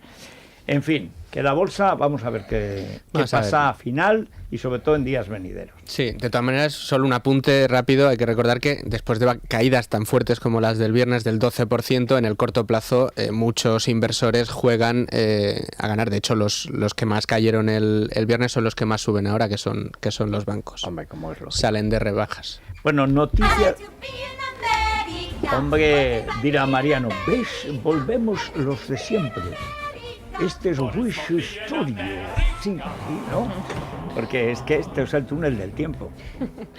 En fin, que la bolsa, vamos a ver qué pasa a final y sobre todo en días venideros. Sí, de todas maneras, solo un apunte rápido. Hay que recordar que después de caídas tan fuertes como las del viernes del 12%, en el corto plazo muchos inversores juegan a ganar. De hecho, los que más cayeron el viernes son los que más suben ahora, que son los bancos. Hombre, ¿cómo es lógico? Salen de rebajas. Bueno, noticias... Hombre, dirá Mariano, ¿ves? Volvemos los de siempre. Este es Wish Studio. Sí, ¿no? Porque es que este es el túnel del tiempo.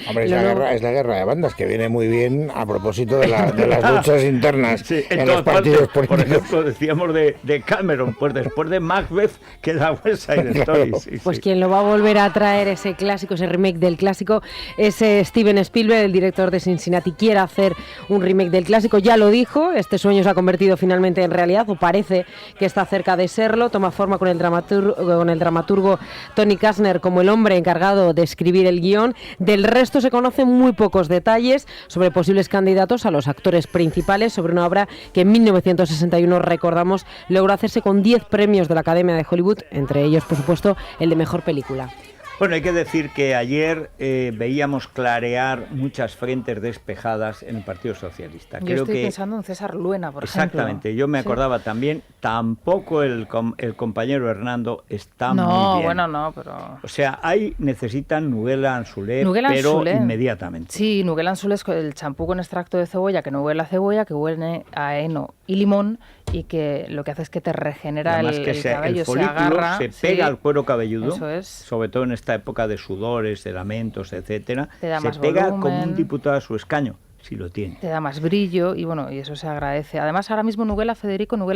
Hombre, es la guerra de bandas, que viene muy bien a propósito de las luchas internas en los partidos políticos. Por ejemplo, decíamos de Cameron, pues después de Macbeth queda West Side Story. Sí, pues quien lo va a volver a traer, ese clásico, ese remake del clásico, es Steven Spielberg, el director de Cincinnati. Quiere hacer un remake del clásico, ya lo dijo, este sueño se ha convertido finalmente en realidad, o parece que está cerca de serlo. Toma forma con el dramaturgo Tony Kastner como el hombre encargado de escribir el guión. Del resto se conocen muy pocos detalles sobre posibles candidatos a los actores principales, sobre una obra que en 1961, recordamos, logró hacerse con 10 premios de la Academia de Hollywood, entre ellos, por supuesto, el de Mejor Película. Bueno, hay que decir que ayer veíamos clarear muchas frentes despejadas en el Partido Socialista. Yo estoy pensando en César Luena, por ejemplo. Exactamente, yo me acordaba también, tampoco el compañero Hernando está muy bien. Bueno, no, pero... O sea, necesitan Nuguela Anzulé, pero inmediatamente. Sí, Nuguela Anzulé es el champú con extracto de cebolla, que no huele a cebolla, que huele a heno y limón, y que lo que hace es que te regenera el cabello, el folículo se agarra, se pega al cuero cabelludo, eso es. Sobre todo en esta época de sudores, de lamentos, etcétera, se pega volumen, como un diputado a su escaño, si lo tiene. Te da más brillo y bueno, y eso se agradece. Además, ahora mismo Nuguela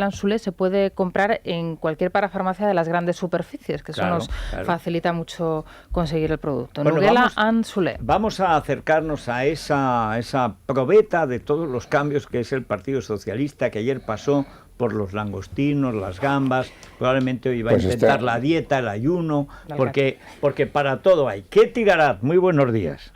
Anzulé se puede comprar en cualquier parafarmacia de las grandes superficies, que eso nos facilita mucho conseguir el producto. Bueno, Nuguela Anzulé. Vamos a acercarnos a esa probeta de todos los cambios que es el Partido Socialista, que ayer pasó por los langostinos, las gambas, probablemente hoy va a intentar la dieta, el ayuno, porque para todo hay. Ketty Garat, muy buenos días.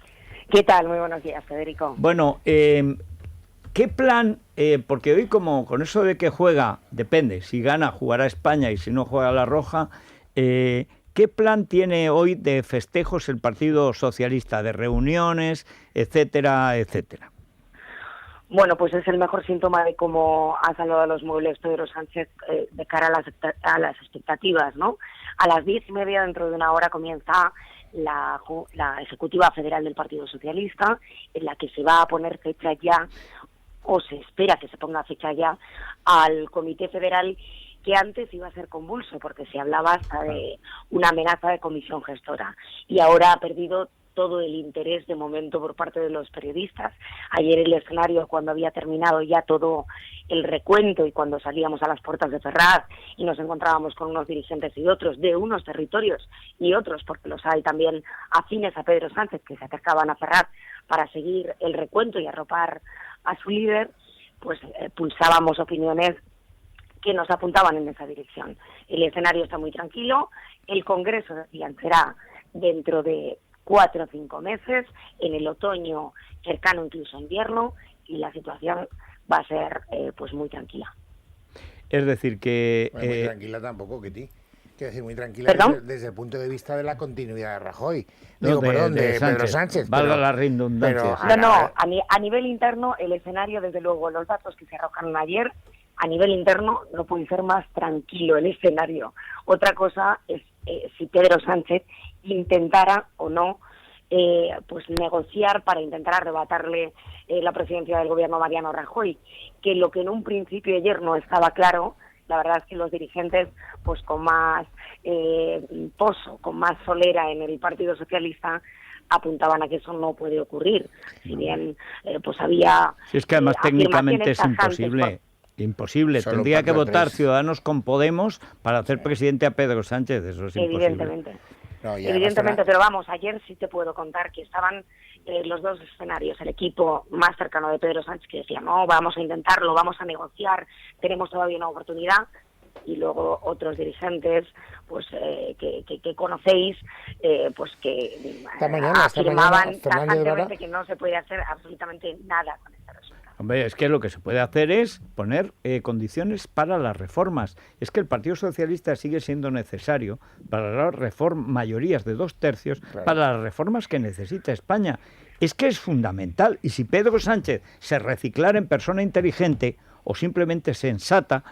¿Qué tal? Muy buenos días, Federico. Bueno, ¿qué plan? Porque hoy como con eso de que juega, depende, si gana jugará España y si no juega la Roja, ¿qué plan tiene hoy de festejos el Partido Socialista, de reuniones, etcétera, etcétera? Bueno, pues es el mejor síntoma de cómo ha salvado a los muebles Pedro Sánchez de cara a las expectativas, ¿no? A las 10:30, dentro de una hora, comienza la Ejecutiva Federal del Partido Socialista, en la que se va a poner fecha ya, o se espera que se ponga fecha ya, al Comité Federal, que antes iba a ser convulso, porque se hablaba hasta de una amenaza de comisión gestora, y ahora ha perdido todo el interés de momento por parte de los periodistas. Ayer el escenario, cuando había terminado ya todo el recuento y cuando salíamos a las puertas de Ferraz y nos encontrábamos con unos dirigentes y otros de unos territorios y otros, porque los hay también afines a Pedro Sánchez, que se acercaban a Ferraz para seguir el recuento y arropar a su líder, pues pulsábamos opiniones que nos apuntaban en esa dirección. El escenario está muy tranquilo, el Congreso, decían, será dentro de 4 o 5 meses, en el otoño cercano incluso a invierno, y la situación va a ser pues muy tranquila. Es decir que... Bueno, muy tranquila tampoco, Ketty. Quiero decir, muy tranquila desde el punto de vista de la continuidad de Rajoy. De Pedro Sánchez. Valga la redundancia. A nivel interno, el escenario, desde luego, los datos que se arrojaron ayer, a nivel interno no puede ser más tranquilo el escenario. Otra cosa es si Pedro Sánchez intentara o no pues negociar para intentar arrebatarle la presidencia del gobierno a Mariano Rajoy, que lo que en un principio ayer no estaba claro, la verdad es que los dirigentes pues con más pozo, con más solera en el Partido Socialista apuntaban a que eso no puede ocurrir, si bien pues había... Si es que además técnicamente es imposible. Imposible, tendría que votar Ciudadanos con Podemos para hacer presidente a Pedro Sánchez, eso es imposible. Evidentemente. Evidentemente, pero vamos, ayer sí te puedo contar que estaban los dos escenarios, el equipo más cercano de Pedro Sánchez que decía, no, vamos a intentarlo, vamos a negociar, tenemos todavía una oportunidad, y luego otros dirigentes pues que conocéis, pues que afirmaban tajantemente que no se puede hacer absolutamente nada con este resultado. Hombre, es que lo que se puede hacer es poner condiciones para las reformas. Es que el Partido Socialista sigue siendo necesario para las mayorías de 2/3 para las reformas que necesita España. Es que es fundamental. Y si Pedro Sánchez se reciclara en persona inteligente o simplemente sensata,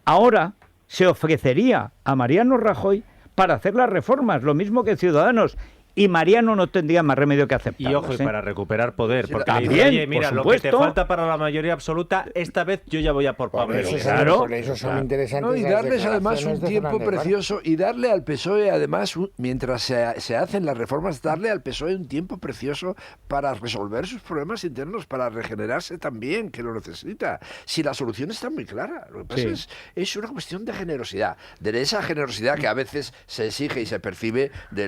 ahora se ofrecería a Mariano Rajoy para hacer las reformas, lo mismo que Ciudadanos. Y Mariano no tendría más remedio que aceptarlas. Y ojo, y para recuperar poder, porque también, le dice, oye, mira, por lo que te supuesto. falta para la mayoría absoluta, esta vez yo ya voy a por Pablo. Por eso son interesantes. Y darles además un tiempo precioso, y darle al PSOE además, mientras se hacen las reformas, darle al PSOE un tiempo precioso para resolver sus problemas internos, para regenerarse también, que lo necesita. Si la solución está muy clara, lo que pasa es una cuestión de generosidad, de esa generosidad que a veces se exige y se percibe de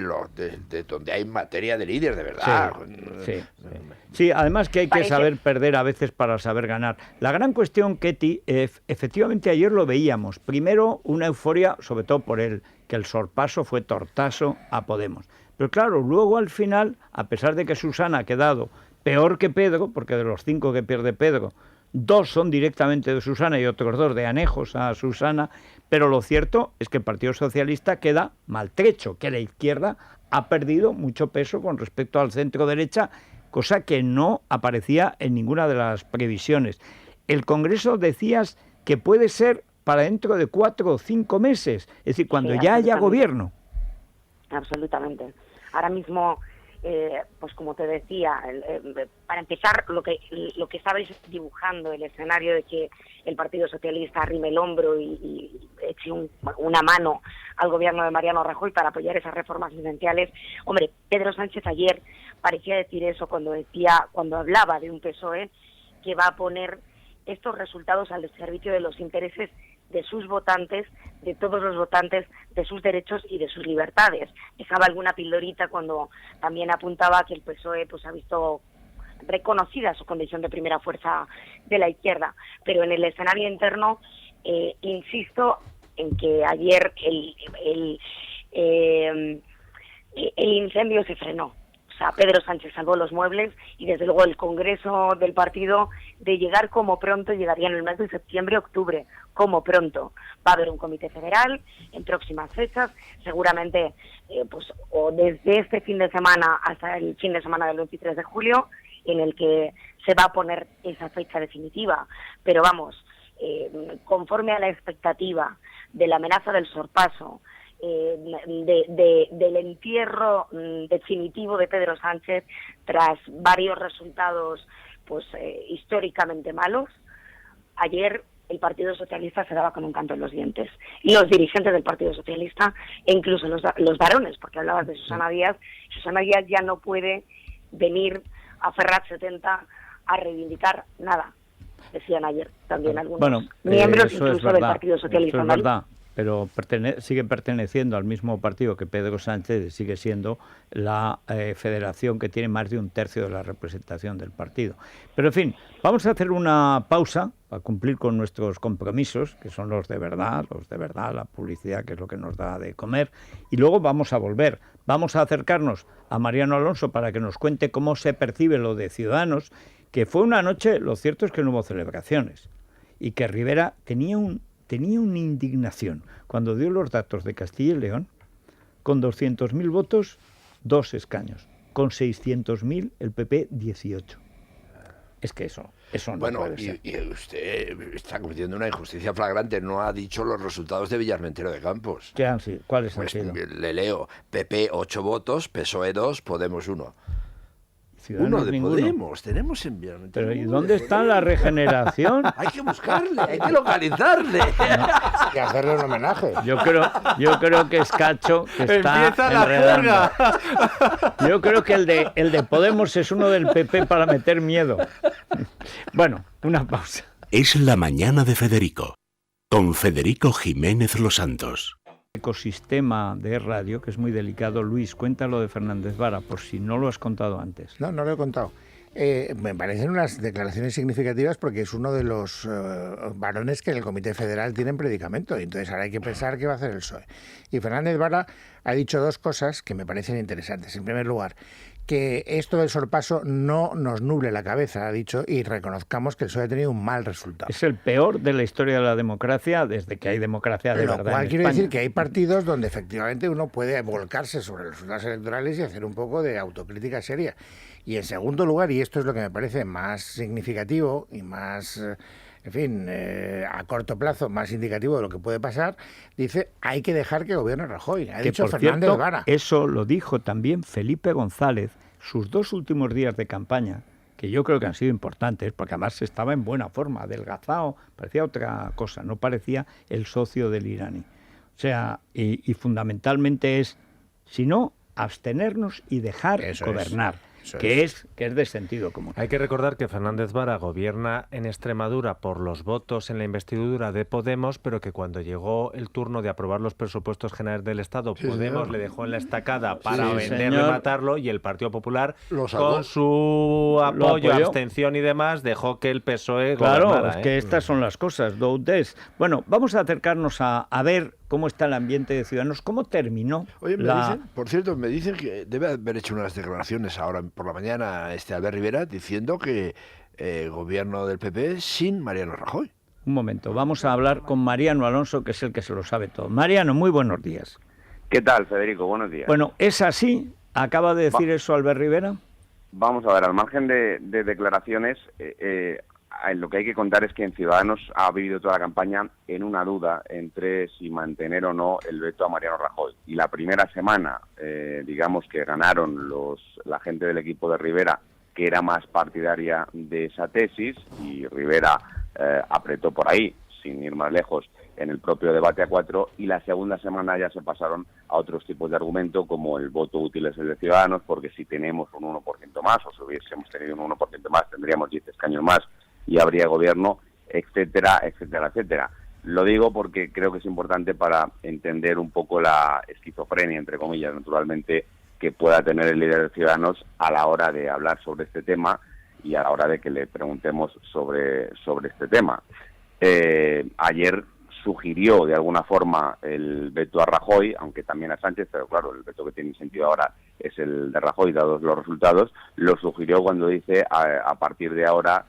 donde hay materia de líder, de verdad. Sí, además que hay que saber perder a veces para saber ganar. La gran cuestión, Ketty, efectivamente ayer lo veíamos. Primero, una euforia, sobre todo por que el sorpaso fue tortazo a Podemos. Pero claro, luego al final, a pesar de que Susana ha quedado peor que Pedro, porque de los 5 que pierde Pedro, 2 son directamente de Susana y otros 2 de anejos a Susana, pero lo cierto es que el Partido Socialista queda maltrecho, que la izquierda ha perdido mucho peso con respecto al centro-derecha, cosa que no aparecía en ninguna de las previsiones. El Congreso decías que puede ser para dentro de 4 o 5 meses, es decir, cuando ya haya gobierno. Absolutamente. Ahora mismo, pues como te decía, para empezar, lo que estabais dibujando, el escenario de que el Partido Socialista arrime el hombro y eche una mano al gobierno de Mariano Rajoy para apoyar esas reformas esenciales. Hombre, Pedro Sánchez ayer parecía decir eso cuando hablaba de un PSOE que va a poner estos resultados al servicio de los intereses de sus votantes, de todos los votantes, de sus derechos y de sus libertades. Dejaba alguna pildorita cuando también apuntaba que el PSOE pues ha visto reconocida su condición de primera fuerza de la izquierda, pero en el escenario interno insisto en que ayer el incendio se frenó. O sea, Pedro Sánchez salvó los muebles y desde luego el Congreso del partido, de llegar como pronto, llegaría en el mes de septiembre-octubre, como pronto. Va a haber un comité federal en próximas fechas, seguramente pues o desde este fin de semana hasta el fin de semana del 23 de julio, en el que se va a poner esa fecha definitiva. Pero vamos, conforme a la expectativa de la amenaza del sorpaso, del entierro definitivo de Pedro Sánchez tras varios resultados pues históricamente malos, ayer el Partido Socialista se daba con un canto en los dientes. Y los dirigentes del Partido Socialista, e incluso los varones, porque hablabas de Susana Díaz ya no puede venir a Ferrat 70 a reivindicar nada, decían ayer también algunos miembros incluso del Partido Socialista. Eso es verdad, pero sigue perteneciendo al mismo partido que Pedro Sánchez, sigue siendo la federación que tiene más de 1/3 de la representación del partido. Pero en fin, vamos a hacer una pausa para cumplir con nuestros compromisos, que son los de verdad, la publicidad, que es lo que nos da de comer, y luego vamos a volver. Vamos a acercarnos a Mariano Alonso para que nos cuente cómo se percibe lo de Ciudadanos, que fue una noche, lo cierto es que no hubo celebraciones, y que Rivera tenía una indignación cuando dio los datos de Castilla y León. Con 200.000 votos, 2 escaños. Con 600.000, el PP, 18. Es que eso no puede ser. Y usted está cometiendo una injusticia flagrante. No ha dicho los resultados de Villarmentero de Campos. ¿Qué han sido? ¿Cuáles han sido? Le leo. PP, 8 votos, PSOE 2, Podemos 1. Ciudadanos, 1 de ninguno. Podemos, tenemos en Villarmentero. Pero ¿y dónde está la regeneración? Hay que buscarle, hay que localizarle. Y hacerle un homenaje. Yo creo que es Cacho que está Empieza la enredando. purga. Yo creo que el de Podemos es uno del PP para meter miedo. Bueno, una pausa. Es la mañana de Federico, con Federico Jiménez Los Santos. Ecosistema de radio, que es muy delicado. Luis, cuéntalo de Fernández Vara, por si no lo has contado antes. No lo he contado. Me parecen unas declaraciones significativas porque es uno de los varones que en el Comité Federal tienen predicamento, y entonces ahora hay que pensar qué va a hacer el PSOE. Y Fernández Vara ha dicho dos cosas que me parecen interesantes. En primer lugar, que esto del sorpaso no nos nuble la cabeza, ha dicho, y reconozcamos que el PSOE ha tenido un mal resultado. Es el peor de la historia de la democracia desde que hay democracia de verdad. Lo cual en quiere España. decir que hay partidos donde efectivamente uno puede volcarse sobre los resultados electorales y hacer un poco de autocrítica seria. Y en segundo lugar, y esto es lo que me parece más significativo y más... en fin, a corto plazo, más indicativo de lo que puede pasar, dice, hay que dejar que gobierne Rajoy. Ha dicho Fernández cierto, Vara. Eso lo dijo también Felipe González, sus 2 últimos días de campaña, que yo creo que han sido importantes, porque además estaba en buena forma, adelgazado, parecía otra cosa, no parecía el socio del iraní. O sea, y fundamentalmente es, si no, abstenernos y dejar gobernar. Que es de sentido común. Hay que recordar que Fernández Vara gobierna en Extremadura por los votos en la investidura de Podemos, pero que cuando llegó el turno de aprobar los presupuestos generales del Estado, Podemos le dejó en la estacada para venderlo y matarlo, y el Partido Popular, con su apoyo, abstención y demás, dejó que el PSOE gobernara. Claro, es que estas son las cosas. Bueno, vamos a acercarnos a ver cómo está el ambiente de Ciudadanos, cómo terminó. Oye, dicen, por cierto, me dicen que debe haber hecho unas declaraciones ahora por la mañana Albert Rivera diciendo que gobierno del PP sin Mariano Rajoy. Un momento, vamos a hablar con Mariano Alonso, que es el que se lo sabe todo. Mariano, muy buenos días. ¿Qué tal, Federico? Buenos días. Bueno, ¿es así? ¿Acaba de decir eso Albert Rivera? Vamos a ver, al margen de declaraciones, lo que hay que contar es que en Ciudadanos ha vivido toda la campaña en una duda entre si mantener o no el veto a Mariano Rajoy. Y la primera semana, digamos que ganaron la gente del equipo de Rivera, que era más partidaria de esa tesis, y Rivera apretó por ahí, sin ir más lejos, en el propio debate a 4, y la segunda semana ya se pasaron a otros tipos de argumento, como el voto útil es el de Ciudadanos, porque si tenemos un 1% más, o si hubiésemos tenido un 1% más, tendríamos 10 escaños más, y habría gobierno, etcétera, etcétera, etcétera. Lo digo porque creo que es importante para entender un poco la esquizofrenia, entre comillas, naturalmente, que pueda tener el líder de Ciudadanos a la hora de hablar sobre este tema y a la hora de que le preguntemos sobre este tema. Ayer sugirió de alguna forma el veto a Rajoy, aunque también a Sánchez, pero claro, el veto que tiene sentido ahora es el de Rajoy, dados los resultados. Lo sugirió cuando dice a partir de ahora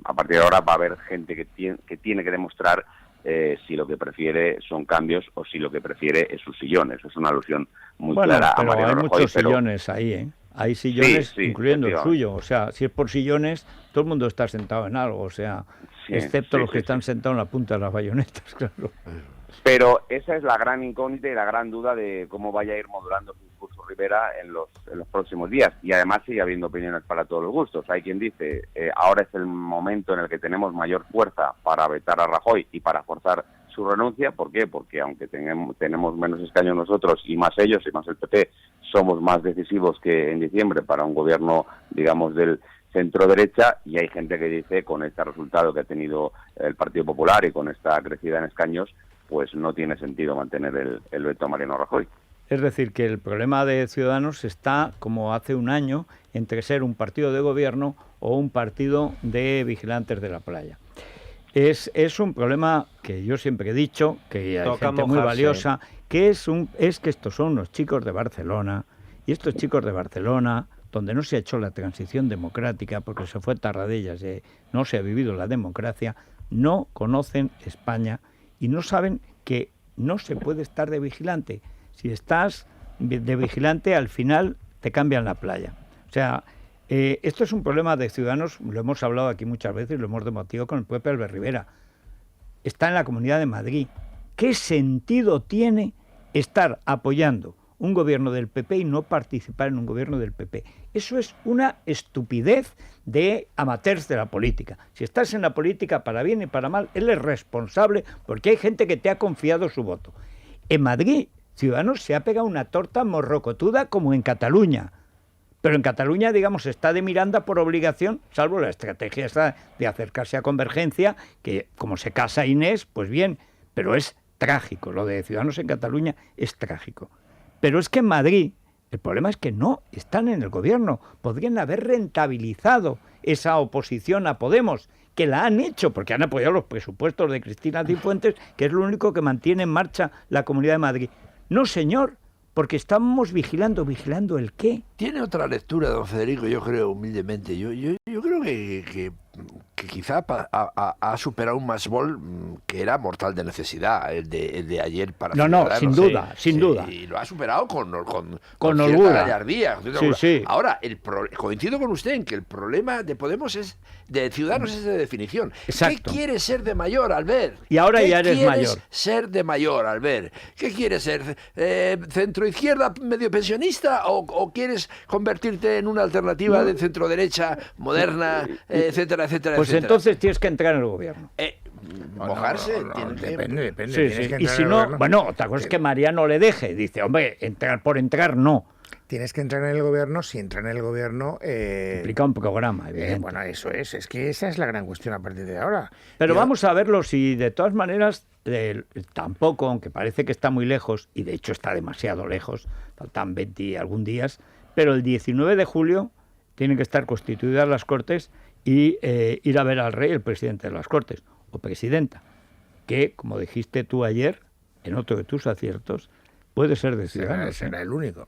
a partir de ahora va a haber gente que tiene que demostrar si lo que prefiere son cambios o si lo que prefiere es sus sillones. Es una alusión muy clara a Mariano Rajoy. Hay muchos sillones ahí, ¿eh? Hay sillones, incluyendo el suyo. O sea, si es por sillones, todo el mundo está sentado en algo. O sea, excepto los que están sentados en la punta de las bayonetas, claro. Pero esa es la gran incógnita y la gran duda de cómo vaya a ir modulando su discurso Rivera en los próximos días. Y además sigue habiendo opiniones para todos los gustos. Hay quien dice, ahora es el momento en el que tenemos mayor fuerza para vetar a Rajoy y para forzar su renuncia. ¿Por qué? Porque aunque tenemos menos escaños nosotros y más ellos y más el PP, somos más decisivos que en diciembre para un gobierno, digamos, del centro-derecha, y hay gente que dice, con este resultado que ha tenido el Partido Popular y con esta crecida en escaños, pues no tiene sentido mantener el veto a Mariano Rajoy. Es decir, que el problema de Ciudadanos está, como hace un año, entre ser un partido de gobierno o un partido de vigilantes de la playa. Es un problema que yo siempre he dicho, que hay gente muy valiosa, que es que estos son unos chicos de Barcelona, y estos chicos de Barcelona, donde no se ha hecho la transición democrática, porque se fue Tarradellas, no se ha vivido la democracia, no conocen España y no saben que no se puede estar de vigilante. Si estás de vigilante, al final te cambian la playa. O sea, esto es un problema de Ciudadanos, lo hemos hablado aquí muchas veces, lo hemos debatido con el propio Albert Rivera. Está en la Comunidad de Madrid. ¿Qué sentido tiene estar apoyando un gobierno del PP y no participar en un gobierno del PP? Eso es una estupidez de amateurs de la política. Si estás en la política para bien y para mal, él es responsable porque hay gente que te ha confiado su voto. En Madrid, Ciudadanos se ha pegado una torta morrocotuda como en Cataluña. Pero en Cataluña, digamos, está de Miranda por obligación, salvo la estrategia esa de acercarse a Convergencia, que como se casa Inés, pues bien, pero es trágico. Lo de Ciudadanos en Cataluña es trágico. Pero es que en Madrid, el problema es que no están en el gobierno. Podrían haber rentabilizado esa oposición a Podemos, que la han hecho, porque han apoyado los presupuestos de Cristina Cifuentes, que es lo único que mantiene en marcha la Comunidad de Madrid. No, señor, porque estamos vigilando ¿el qué? Tiene otra lectura, don Federico, yo creo, humildemente. Yo creo que quizá ha superado un matchball que era mortal de necesidad, el de ayer para sin duda. Y lo ha superado con holgura. gallardía. Sí. Ahora, coincido con usted en que el problema de Podemos de Ciudadanos es de definición. Exacto. ¿Qué quiere ser de mayor, Albert? Y ahora ya eres mayor. ¿Qué quieres ser de mayor, Albert? ¿Qué quieres ser? ¿Centroizquierda medio pensionista o quieres convertirte en una alternativa de centro-derecha moderna, etcétera, etcétera? Pues entonces tienes que entrar en el gobierno. Mojarse. Depende. Sí. Y si no, otra cosa es que Mariano le deje. Dice, hombre, entrar por entrar, no. Tienes que entrar en el gobierno. Si entra en el gobierno... implica un programa, evidente. Bueno, eso es. Es que esa es la gran cuestión a partir de ahora. Pero vamos a verlo si de todas maneras tampoco, aunque parece que está muy lejos, y de hecho está demasiado lejos, faltan 20 y algún días, pero el 19 de julio tienen que estar constituidas las Cortes y ir a ver al rey, el presidente de las Cortes, o presidenta, que, como dijiste tú ayer, en otro de tus aciertos, puede ser de Ciudadanos. Será el único.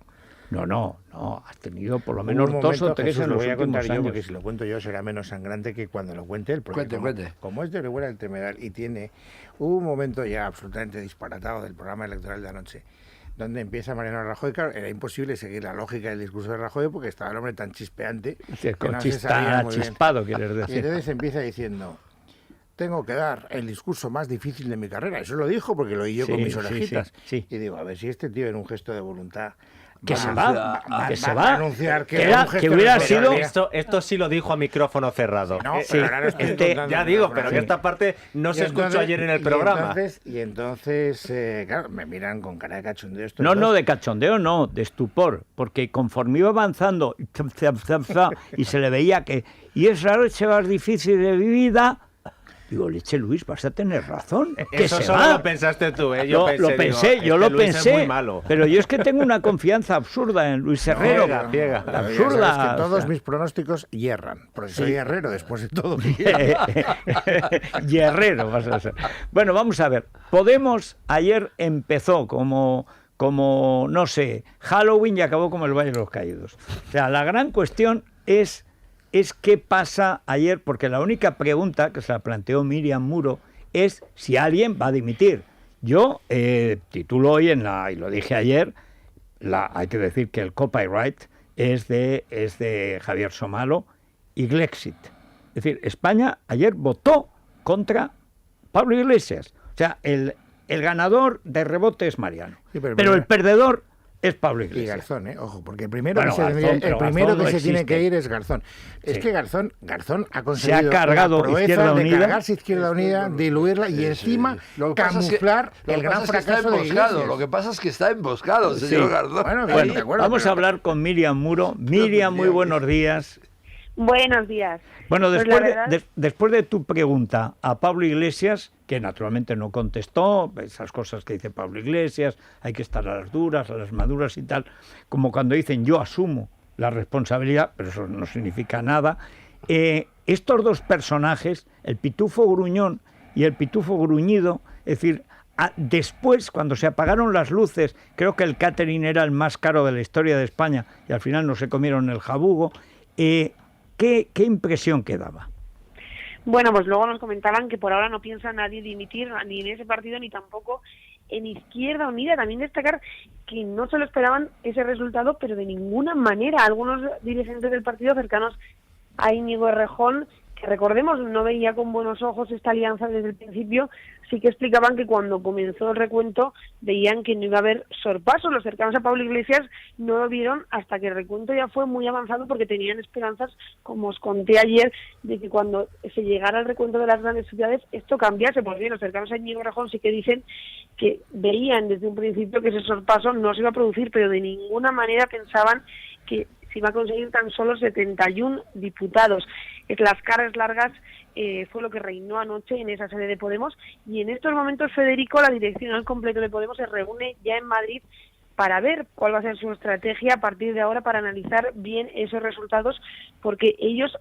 No, has tenido por lo menos dos o tres en los voy a últimos contar años. Yo, porque si lo cuento yo será menos sangrante que cuando lo cuente él. Porque Cuente. Como es de Orihuela del Tremedal y hubo un momento ya absolutamente disparatado del programa electoral de anoche, donde empieza Mariano Rajoy. Claro, era imposible seguir la lógica del discurso de Rajoy porque estaba el hombre tan chispeante que no se sabía muy chispado, bien. quieres decir. Y entonces empieza diciendo: tengo que dar el discurso más difícil de mi carrera. Eso lo dijo porque lo oí yo con mis orejitas. Sí. Y digo, a ver si este tío en un gesto de voluntad que se va a anunciar que hubiera sido esto sí lo dijo a micrófono cerrado. No, pero ahora ya digo, pero que esta parte no se escuchó ayer en el programa. Y entonces claro, me miran con cara de cachondeo. No, de cachondeo no, de estupor, porque conforme iba avanzando y se le veía que y es la noche más difícil de mi vida. Digo, leche Luis, vas a tener razón. Eso solo lo pensaste tú, ¿eh? Yo lo pensé. Es muy malo. Pero yo es que tengo una confianza absurda en Luis Herrero. Ciega. Absurda. Es que todos mis pronósticos hierran. Porque soy herrero después de todo. Herrero vas a ser. Bueno, vamos a ver. Podemos ayer empezó como no sé, Halloween y acabó como el Valle de los Caídos. O sea, la gran cuestión es qué pasa ayer, porque la única pregunta que se la planteó Miriam Muro es si alguien va a dimitir. Yo titulo hoy y lo dije ayer, hay que decir que el copyright es de Javier Somalo y Glexit. Es decir, España ayer votó contra Pablo Iglesias. O sea, el ganador de rebote es Mariano, pero el perdedor es Pablo Iglesias. Y Garzón, ojo, porque el primero que se tiene que ir es Garzón. Es que Garzón ha conseguido se ha cargado la proeza Izquierda de Unida. Cargarse Izquierda Unida, diluirla y encima camuflar el gran fracaso de Iglesias. Lo que pasa es que está emboscado, señor Garzón. Bueno, vamos a hablar con Miriam Muro. Miriam, muy buenos días. Buenos días. Bueno, después de tu pregunta a Pablo Iglesias, que naturalmente no contestó, esas cosas que dice Pablo Iglesias, hay que estar a las duras, a las maduras y tal, como cuando dicen yo asumo la responsabilidad, pero eso no significa nada. Estos dos personajes, el pitufo gruñón y el pitufo gruñido, es decir, después, cuando se apagaron las luces, creo que el catering era el más caro de la historia de España y al final no se comieron el jabugo. ¿Qué impresión quedaba? Bueno, pues luego nos comentaban que por ahora no piensa nadie dimitir, ni en ese partido ni tampoco en Izquierda Unida. También destacar que no se lo esperaban ese resultado, pero de ninguna manera. Algunos dirigentes del partido cercanos a Íñigo Errejón, que recordemos no veía con buenos ojos esta alianza desde el principio, sí que explicaban que cuando comenzó el recuento veían que no iba a haber sorpaso. Los cercanos a Pablo Iglesias no lo vieron hasta que el recuento ya fue muy avanzado, porque tenían esperanzas, como os conté ayer, de que cuando se llegara al recuento de las grandes ciudades esto cambiase. Pues bien, los cercanos a Íñigo Errejón sí que dicen que veían desde un principio que ese sorpaso no se iba a producir, pero de ninguna manera pensaban que se iba a conseguir tan solo 71 diputados. Las caras largas fue lo que reinó anoche en esa sede de Podemos, y en estos momentos, Federico, la dirección al completo de Podemos se reúne ya en Madrid para ver cuál va a ser su estrategia a partir de ahora, para analizar bien esos resultados, porque ellos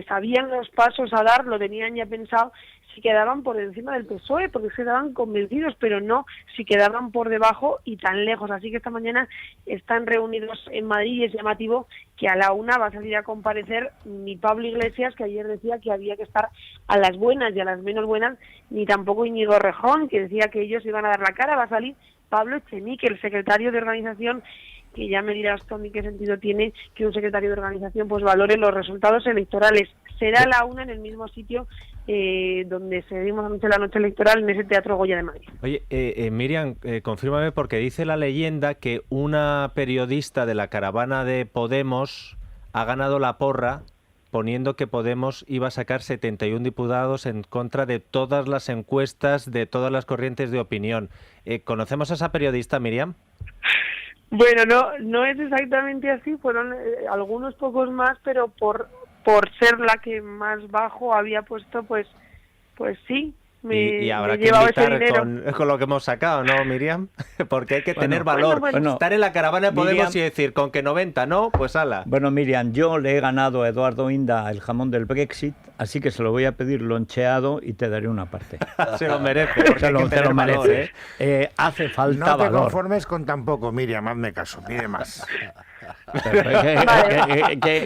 sabían los pasos a dar, lo tenían ya pensado si quedaban por encima del PSOE, porque se quedaban convencidos, pero no si quedaban por debajo y tan lejos. Así que esta mañana están reunidos en Madrid y es llamativo que a la 1 va a salir a comparecer ni Pablo Iglesias, que ayer decía que había que estar a las buenas y a las menos buenas, ni tampoco Íñigo Errejón, que decía que ellos iban a dar la cara. Va a salir Pablo Echenique, el secretario de organización, que ya me dirás, Tony, qué sentido tiene que un secretario de organización pues valore los resultados electorales. Será la 1 en el mismo sitio donde se dimos anoche la noche electoral, en ese Teatro Goya de Madrid. Oye, Miriam, confírmame, porque dice la leyenda que una periodista de la caravana de Podemos ha ganado la porra poniendo que Podemos iba a sacar 71 diputados en contra de todas las encuestas, de todas las corrientes de opinión. ¿Conocemos a esa periodista, Miriam? Bueno, no es exactamente así, fueron algunos pocos más, pero por ser la que más bajo había puesto, pues sí, y habrá que invitar con lo que hemos sacado, ¿no, Miriam? Porque hay que tener valor. Bueno, estar en la caravana de Podemos, Miriam, y decir, con que 90 no, pues ala. Bueno, Miriam, yo le he ganado a Eduardo Inda el jamón del Brexit, así que se lo voy a pedir loncheado y te daré una parte. Se lo merece, porque se lo merece. Hace falta valor. No te conformes con tan poco, Miriam, hazme caso, pide más.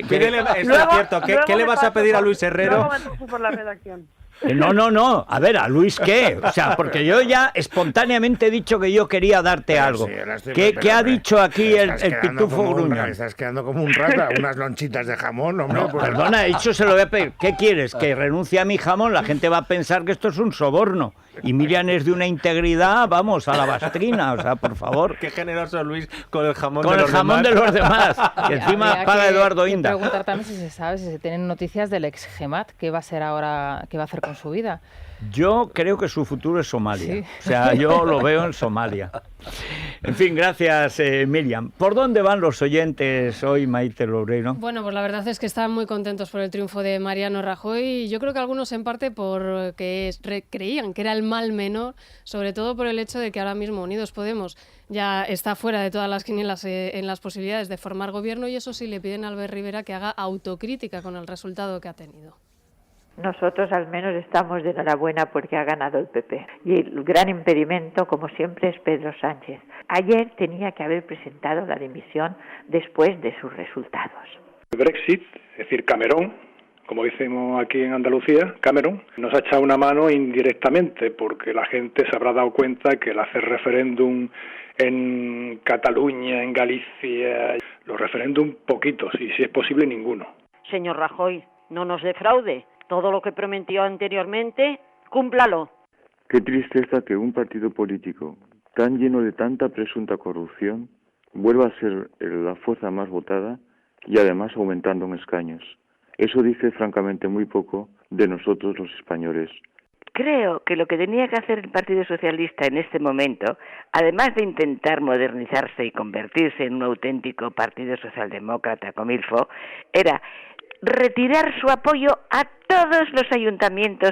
¿Qué le vas a pedir a Luis Herrero? Por la redacción. No. A ver, ¿a Luis qué? O sea, porque yo ya espontáneamente he dicho que yo quería darte algo. Sí, ¿Qué ha dicho aquí el pitufo gruñón? Estás quedando como un rata, unas lonchitas de jamón, hombre. No, pues perdona, he dicho se lo voy a pedir. ¿Qué quieres? ¿Que renuncie a mi jamón? La gente va a pensar que esto es un soborno. Y Miriam es de una integridad, vamos, a la bastrina, o sea, por favor. Qué generoso, Luis, con el jamón de los demás. Y encima paga Eduardo Inda. Preguntar también si se sabe, si se tienen noticias del ex Gemat, ¿qué va a ser ahora, qué va a hacer con su vida? Yo creo que su futuro es Somalia. Sí. O sea, yo lo veo en Somalia. En fin, gracias, Miriam. ¿Por dónde van los oyentes hoy, Maite Loureiro? Bueno, pues la verdad es que están muy contentos por el triunfo de Mariano Rajoy y yo creo que algunos en parte porque creían que era el mal menor, sobre todo por el hecho de que ahora mismo Unidos Podemos ya está fuera de todas las quinielas en las posibilidades de formar gobierno y eso sí le piden a Albert Rivera que haga autocrítica con el resultado que ha tenido. Nosotros al menos estamos de enhorabuena porque ha ganado el PP. Y el gran impedimento, como siempre, es Pedro Sánchez. Ayer tenía que haber presentado la dimisión después de sus resultados. El Brexit, es decir, Cameron, como decimos aquí en Andalucía, Cameron, nos ha echado una mano indirectamente porque la gente se habrá dado cuenta que el hacer referéndum en Cataluña, en Galicia, los referéndum poquitos y si es posible ninguno. Señor Rajoy, no nos defraude. Todo lo que prometió anteriormente, cúmplalo. Qué tristeza que un partido político tan lleno de tanta presunta corrupción vuelva a ser la fuerza más votada y además aumentando en escaños. Eso dice francamente muy poco de nosotros los españoles. Creo que lo que tenía que hacer el Partido Socialista en este momento, además de intentar modernizarse y convertirse en un auténtico partido socialdemócrata comilfo, era retirar su apoyo a todos los ayuntamientos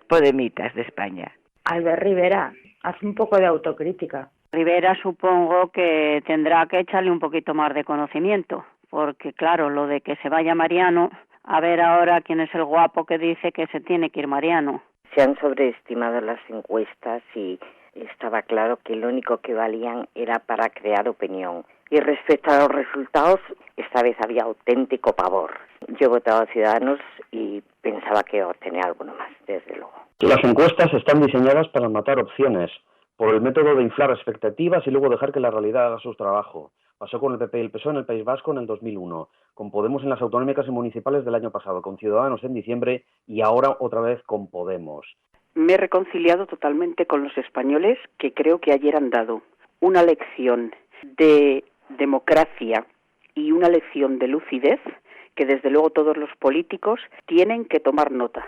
podemitas de España. Albert Rivera, haz un poco de autocrítica. Rivera supongo que tendrá que echarle un poquito más de conocimiento, porque claro, lo de que se vaya Mariano, a ver ahora quién es el guapo que dice que se tiene que ir Mariano. Se han sobreestimado las encuestas y estaba claro que lo único que valían era para crear opinión. Y respecto a los resultados, esta vez había auténtico pavor. Yo he votado a Ciudadanos y pensaba que obtenía alguno más, desde luego. Las encuestas están diseñadas para matar opciones, por el método de inflar expectativas y luego dejar que la realidad haga su trabajo. Pasó con el PP y el PSOE en el País Vasco en el 2001, con Podemos en las autonómicas y municipales del año pasado, con Ciudadanos en diciembre y ahora otra vez con Podemos. Me he reconciliado totalmente con los españoles que creo que ayer han dado una lección de democracia y una lección de lucidez que desde luego todos los políticos tienen que tomar nota.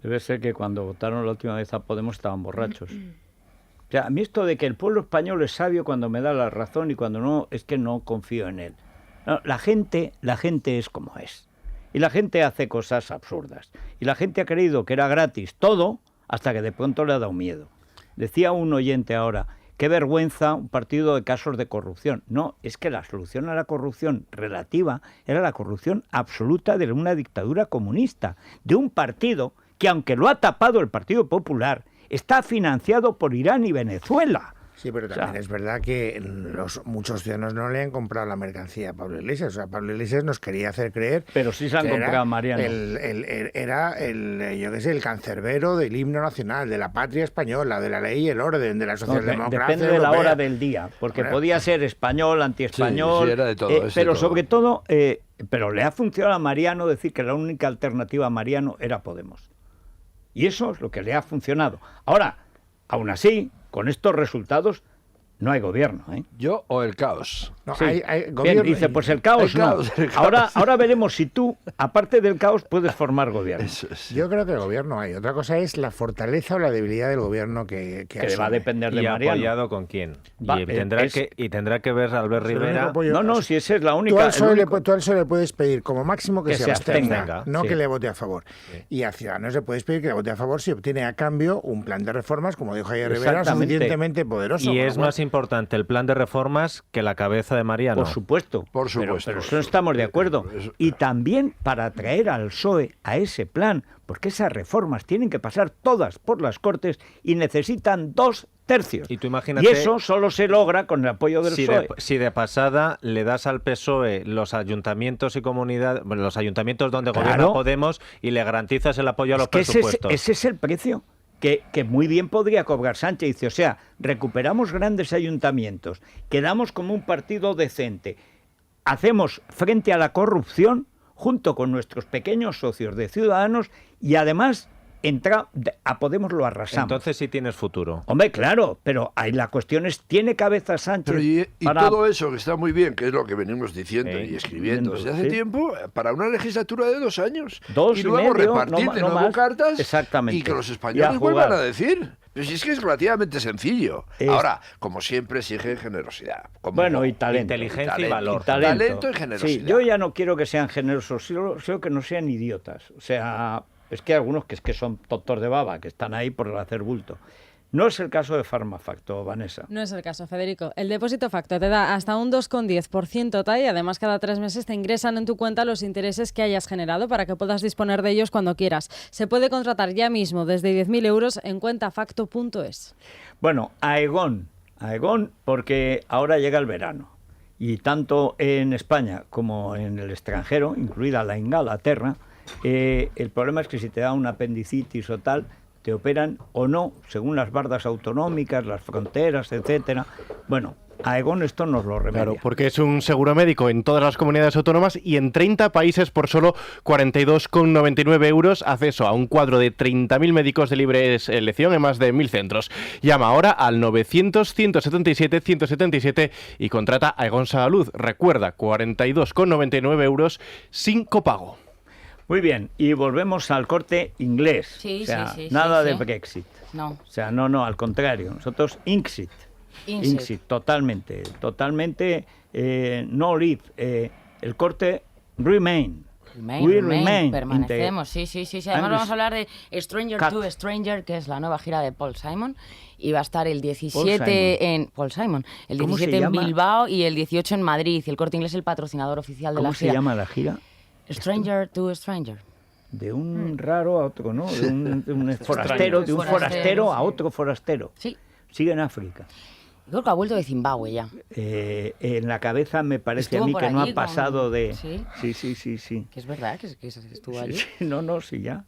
Debe ser que cuando votaron la última vez a Podemos estaban borrachos. O sea, a mí esto de que el pueblo español es sabio cuando me da la razón y cuando no, es que no confío en él. No, la gente es como es. Y la gente hace cosas absurdas. Y la gente ha creído que era gratis todo hasta que de pronto le ha dado miedo. Decía un oyente ahora, qué vergüenza un partido de casos de corrupción. No, es que la solución a la corrupción relativa era la corrupción absoluta de una dictadura comunista, de un partido que aunque lo ha tapado el Partido Popular, está financiado por Irán y Venezuela. Sí, pero también es verdad que muchos ciudadanos no le han comprado la mercancía a Pablo Iglesias. O sea, Pablo Iglesias nos quería hacer creer... Pero sí se han comprado a Mariano. Era el cancerbero del himno nacional, de la patria española, de la ley y el orden, de la socialdemocracia. Depende de la hora del día, porque podía ser español, antiespañol, sí, era de todo, pero todo. sobre todo, pero le ha funcionado a Mariano decir que la única alternativa a Mariano era Podemos. Y eso es lo que le ha funcionado. Ahora, aún así, con estos resultados, no hay gobierno, ¿eh? ¿Yo o el caos? No, Sí. hay gobierno. Bien, dice, pues el caos el no. caos, el caos. Ahora veremos si tú, aparte del caos, puedes formar gobierno. Yo creo que el gobierno hay. Otra cosa es la fortaleza o la debilidad del gobierno que va a depender de ¿Y Mariano. apoyado con quién? Va, Tendrá que ver Albert Rivera... No, si esa es la única... Tú al PSOE le puedes pedir como máximo que se abstenga, abstenga, no sí. que le vote a favor. Sí. Y a Ciudadanos le puedes pedir que le vote a favor si obtiene a cambio un plan de reformas, como dijo ayer Rivera, suficientemente poderoso. Y es más importante el plan de reformas que la cabeza de Mariano. Por supuesto. Por supuesto. Pero eso estamos de acuerdo. Y también para atraer al PSOE a ese plan, porque esas reformas tienen que pasar todas por las Cortes y necesitan 2 tercios. Y tú imagínate, y eso solo se logra con el apoyo del PSOE. Si de pasada le das al PSOE los ayuntamientos y comunidades, bueno, los ayuntamientos donde gobierna Podemos y le garantizas el apoyo a los presupuestos. Ese es el precio que muy bien podría cobrar Sánchez. Dice, o sea, recuperamos grandes ayuntamientos, quedamos como un partido decente, hacemos frente a la corrupción junto con nuestros pequeños socios de Ciudadanos y además a Podemos lo arrasamos. Entonces sí tienes futuro. Hombre, claro, pero ahí la cuestión es, ¿tiene cabeza Sánchez? Pero y todo eso que está muy bien, que es lo que venimos diciendo y escribiendo desde hace tiempo, para una legislatura de 2 años. 2 y luego medio, repartir de nuevo cartas exactamente. Y que los españoles vuelvan a decir. Pero si es que es relativamente sencillo. Ahora, como siempre, exige generosidad. Y talento. Inteligencia y valor. Talento y generosidad. Sí, yo ya no quiero que sean generosos, sino que no sean idiotas. O sea, es que hay algunos que son tontos de baba, que están ahí por hacer bulto. No es el caso de Farmafacto, Vanessa. No es el caso, Federico. El depósito facto te da hasta un 2,10% TAE y además cada 3 meses te ingresan en tu cuenta los intereses que hayas generado para que puedas disponer de ellos cuando quieras. Se puede contratar ya mismo desde 10.000 euros en cuentafacto.es. Bueno, Aegon, porque ahora llega el verano y tanto en España como en el extranjero, incluida la Inglaterra, el problema es que si te da una apendicitis o tal, te operan o no, según las bardas autonómicas, las fronteras, etcétera. Bueno, Aegon esto nos lo remedia. Claro, porque es un seguro médico en todas las comunidades autónomas y en 30 países por solo 42,99 euros. Acceso a un cuadro de 30.000 médicos de libre elección en más de 1.000 centros. Llama ahora al 900-177-177 y contrata Aegon Salud. Recuerda, 42,99 euros sin copago. Muy bien, y volvemos al Corte Inglés. Sí, o sea, sí, nada sí, de sí. Brexit. No. O sea, no, al contrario. Nosotros Inxit, totalmente. No leave. El Corte Remain. Remain, permanecemos, sí. Además vamos a hablar de Stranger to Stranger, que es la nueva gira de Paul Simon, y va a estar el 17 en Bilbao y el 18 en Madrid, y el Corte Inglés es el patrocinador oficial de la gira. ¿Cómo se llama la gira? Stranger to Stranger. De un raro a otro, ¿no? De un forastero a otro forastero. Sí. Sigue en África. Creo que ha vuelto de Zimbabue ya. En la cabeza me parece a mí que no ha pasado de... Sí. Que es verdad que estuvo allí. Sí, ya.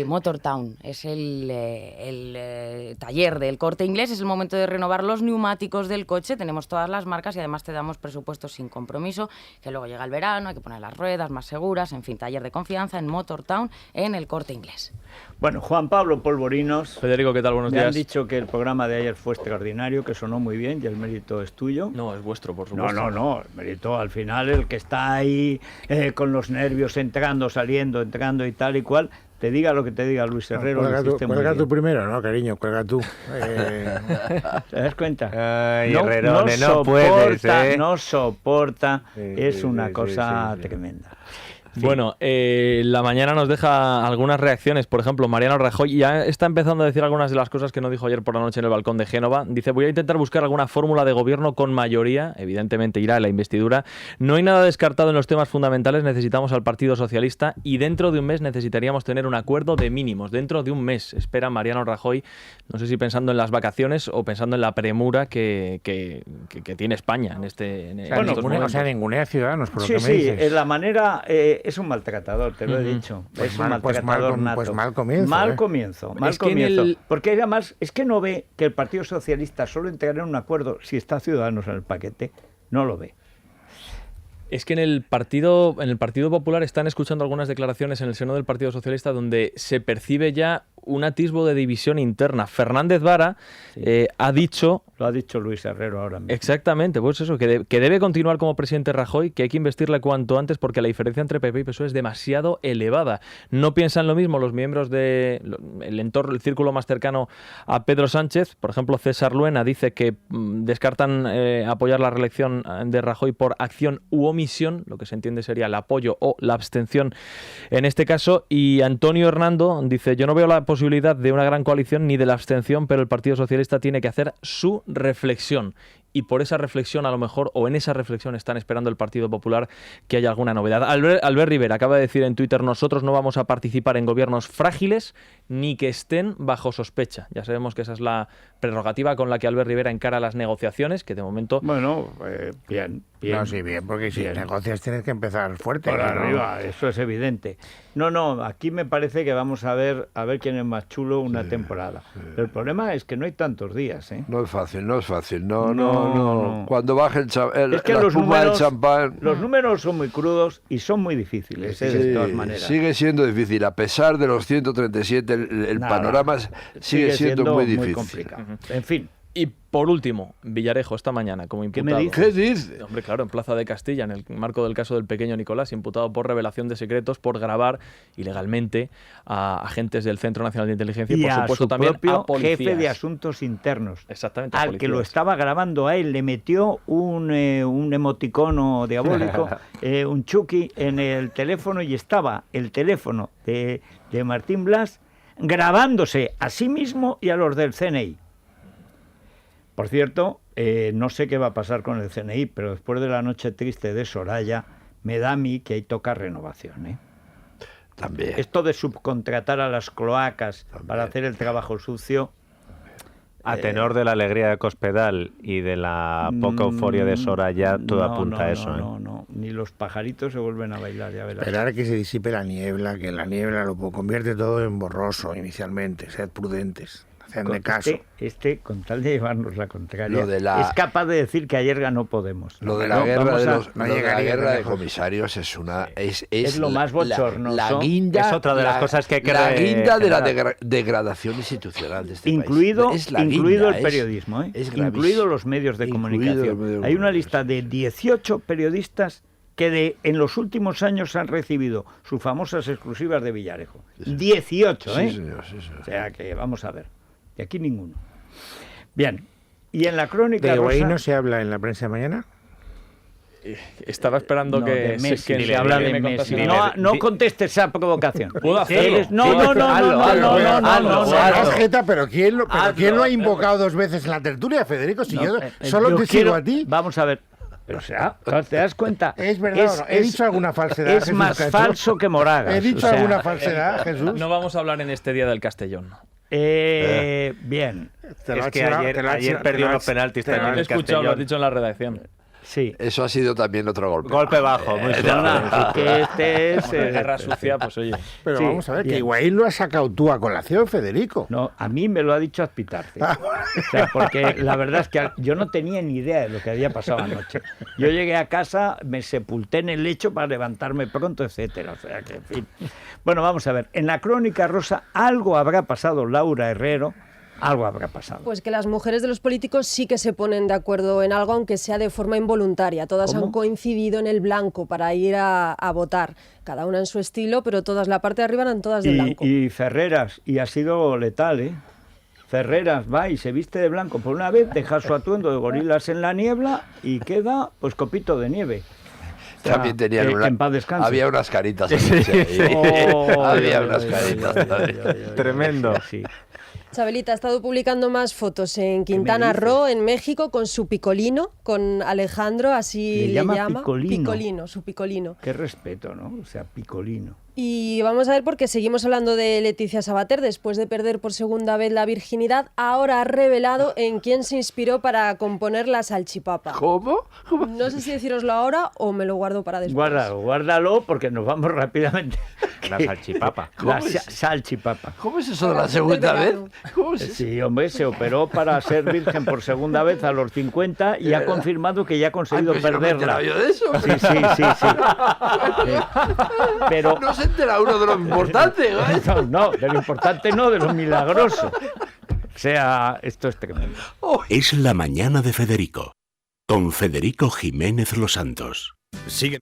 Motor Town es el taller del Corte Inglés. Es el momento de renovar los neumáticos del coche. Tenemos todas las marcas y además te damos presupuestos sin compromiso, que luego llega el verano, hay que poner las ruedas más seguras. En fin, taller de confianza en Motor Town en el Corte Inglés. Bueno, Juan Pablo Polvorinos. Federico, ¿qué tal? Buenos días. Me han dicho que el programa de ayer fue extraordinario, que sonó muy bien y el mérito es tuyo. No, es vuestro, por supuesto. No, el mérito al final, el que está ahí con los nervios entrando, saliendo, entrando y tal y cual, te diga lo que te diga Luis Herrero. Cuelga tú primero, ¿no, cariño? Cuelga tú. ¿Te das cuenta? Ay, Herrero, no puedes, no soporta, es una cosa tremenda. Bueno, la mañana nos deja algunas reacciones. Por ejemplo, Mariano Rajoy ya está empezando a decir algunas de las cosas que no dijo ayer por la noche en el balcón de Génova. Dice, voy a intentar buscar alguna fórmula de gobierno con mayoría. Evidentemente irá a la investidura. No hay nada descartado en los temas fundamentales. Necesitamos al Partido Socialista y dentro de un mes necesitaríamos tener un acuerdo de mínimos. Dentro de un mes, espera Mariano Rajoy. No sé si pensando en las vacaciones o pensando en la premura que tiene España en estos momentos. O sea, ningunea Ciudadanos, por lo sí, que me dices. Sí, la manera... es un maltratador, te lo he dicho. Pues es un maltratador nato. Pues mal comienzo. Mal comienzo. Porque además es que no ve que el Partido Socialista solo entrará en un acuerdo si está Ciudadanos en el paquete. No lo ve. Es que en el Partido Popular están escuchando algunas declaraciones en el seno del Partido Socialista donde se percibe ya un atisbo de división interna. Fernández Vara ha dicho... Lo ha dicho Luis Herrero ahora mismo. Exactamente, pues eso, que debe continuar como presidente Rajoy, que hay que investirle cuanto antes porque la diferencia entre PP y PSOE es demasiado elevada. No piensan lo mismo los miembros del entorno, el círculo más cercano a Pedro Sánchez. Por ejemplo, César Luena dice que descartan apoyar la reelección de Rajoy por acción u omisión, lo que se entiende sería el apoyo o la abstención en este caso. Y Antonio Hernando dice, yo no veo la posibilidad de una gran coalición ni de la abstención, pero el Partido Socialista tiene que hacer su reflexión. Y por esa reflexión, a lo mejor, o en esa reflexión están esperando el Partido Popular que haya alguna novedad. Albert Rivera acaba de decir en Twitter, nosotros no vamos a participar en gobiernos frágiles ni que estén bajo sospecha. Ya sabemos que esa es la prerrogativa con la que Albert Rivera encara las negociaciones, que de momento... Bueno, bien. No, sí, bien, porque si negocias tienes que empezar fuerte. Por arriba, eso es evidente. No, aquí me parece que vamos a ver quién es más chulo una temporada. Pero el problema es que no hay tantos días, ¿eh? No es fácil. No. Cuando baje el champán... Es que los números son muy crudos y son muy difíciles, de todas maneras. Sigue siendo difícil. A pesar de los 137, el panorama sigue siendo muy difícil. Muy complicado. En fin. Y por último, Villarejo esta mañana como imputado. ¿Qué dice? Hombre, claro, en Plaza de Castilla, en el marco del caso del pequeño Nicolás, imputado por revelación de secretos, por grabar ilegalmente a agentes del Centro Nacional de Inteligencia y por supuesto también a policías. Jefe de Asuntos Internos. Exactamente. Al que lo estaba grabando a él le metió un emoticono diabólico, un Chucky en el teléfono y estaba el teléfono de Martín Blas grabándose a sí mismo y a los del CNI. Por cierto, no sé qué va a pasar con el CNI, pero después de la noche triste de Soraya, me da a mí que ahí toca renovación, ¿eh? También. Esto de subcontratar a las cloacas para hacer el trabajo sucio... A tenor de la alegría de Cospedal y de la poca euforia de Soraya, todo apunta a eso. No, ni los pajaritos se vuelven a bailar, ya verás. Esperar a que se disipe la niebla, que la niebla lo convierte todo en borroso inicialmente. Sed prudentes. Hacedme caso. Con tal de llevarnos la contraria, es capaz de decir que ayer ganó Podemos. Lo de la guerra de comisarios es lo más bochornoso. La guinda, es otra de las cosas que hay que la guinda de la degradación institucional de este país. Incluido el periodismo, incluido los medios de comunicación. Hay una lista de 18 periodistas que en los últimos años han recibido sus famosas exclusivas de Villarejo. 18, ¿eh? Sí, señor. O sea que vamos a ver. Y aquí ninguno. Bien. Y en la crónica... ¿De Higuaín no se habla en la prensa de mañana? Estaba esperando que se habla de Messi. No contestes esa provocación. ¿Puedo hacerlo? No. Pero ¿quién lo ha invocado dos veces en la tertulia, Federico? Si yo solo te sigo a ti. Vamos a ver. Pero ¿te das cuenta? Es verdad, he dicho alguna falsedad. Es más falso que Moragas. He dicho alguna falsedad, Jesús. No vamos a hablar en este día del Castellón. Bien. Es que ayer perdió unos penaltis también. He escuchado, lo has dicho en la redacción. Sí. Eso ha sido también otro golpe. Golpe bajo, muy que este es guerra sucia, pues oye. Pero vamos a ver, que Higuaín lo has sacado tú a colación, Federico. No, a mí me lo ha dicho Azpitarte. O sea, porque la verdad es que yo no tenía ni idea de lo que había pasado anoche. Yo llegué a casa, me sepulté en el lecho para levantarme pronto, etcétera. O sea que, en fin. Bueno, vamos a ver. En la crónica rosa algo habrá pasado Laura Herrero. Algo habrá pasado. Pues que las mujeres de los políticos sí que se ponen de acuerdo en algo, aunque sea de forma involuntaria. Todas han coincidido en el blanco para ir a votar. Cada una en su estilo, pero todas, la parte de arriba eran todas de blanco. Y Ferreras, y ha sido letal, ¿eh? Ferreras va y se viste de blanco por una vez, deja su atuendo de gorilas en la niebla y queda, pues, copito de nieve. También tenían en paz descanse. Había unas caritas. Había unas caritas. Tremendo. Sí. Chabelita ha estado publicando más fotos en Quintana Roo, en México, con su picolino, con Alejandro, así le llama. Picolino, su picolino. Qué respeto, ¿no? O sea, picolino. Y vamos a ver, porque seguimos hablando de Leticia Sabater. Después de perder por segunda vez la virginidad, ahora ha revelado en quién se inspiró para componer La Salchipapa. ¿Cómo? No sé si deciroslo ahora o me lo guardo para después. Guárdalo, porque nos vamos rápidamente. La salchipapa. La salchipapa. ¿Cómo es eso de la segunda vez? ¿Cómo es eso? Sí, hombre, se operó para ser virgen por segunda vez a los 50 y ha confirmado que ya ha conseguido perderla. ¿No me he enterado yo de eso? Sí. Pero no se entera uno de lo importante, ¿eh? No, de lo importante no, de lo milagroso. O sea, esto es tremendo. Es la mañana de Federico, con Federico Jiménez Los Santos. Sigue.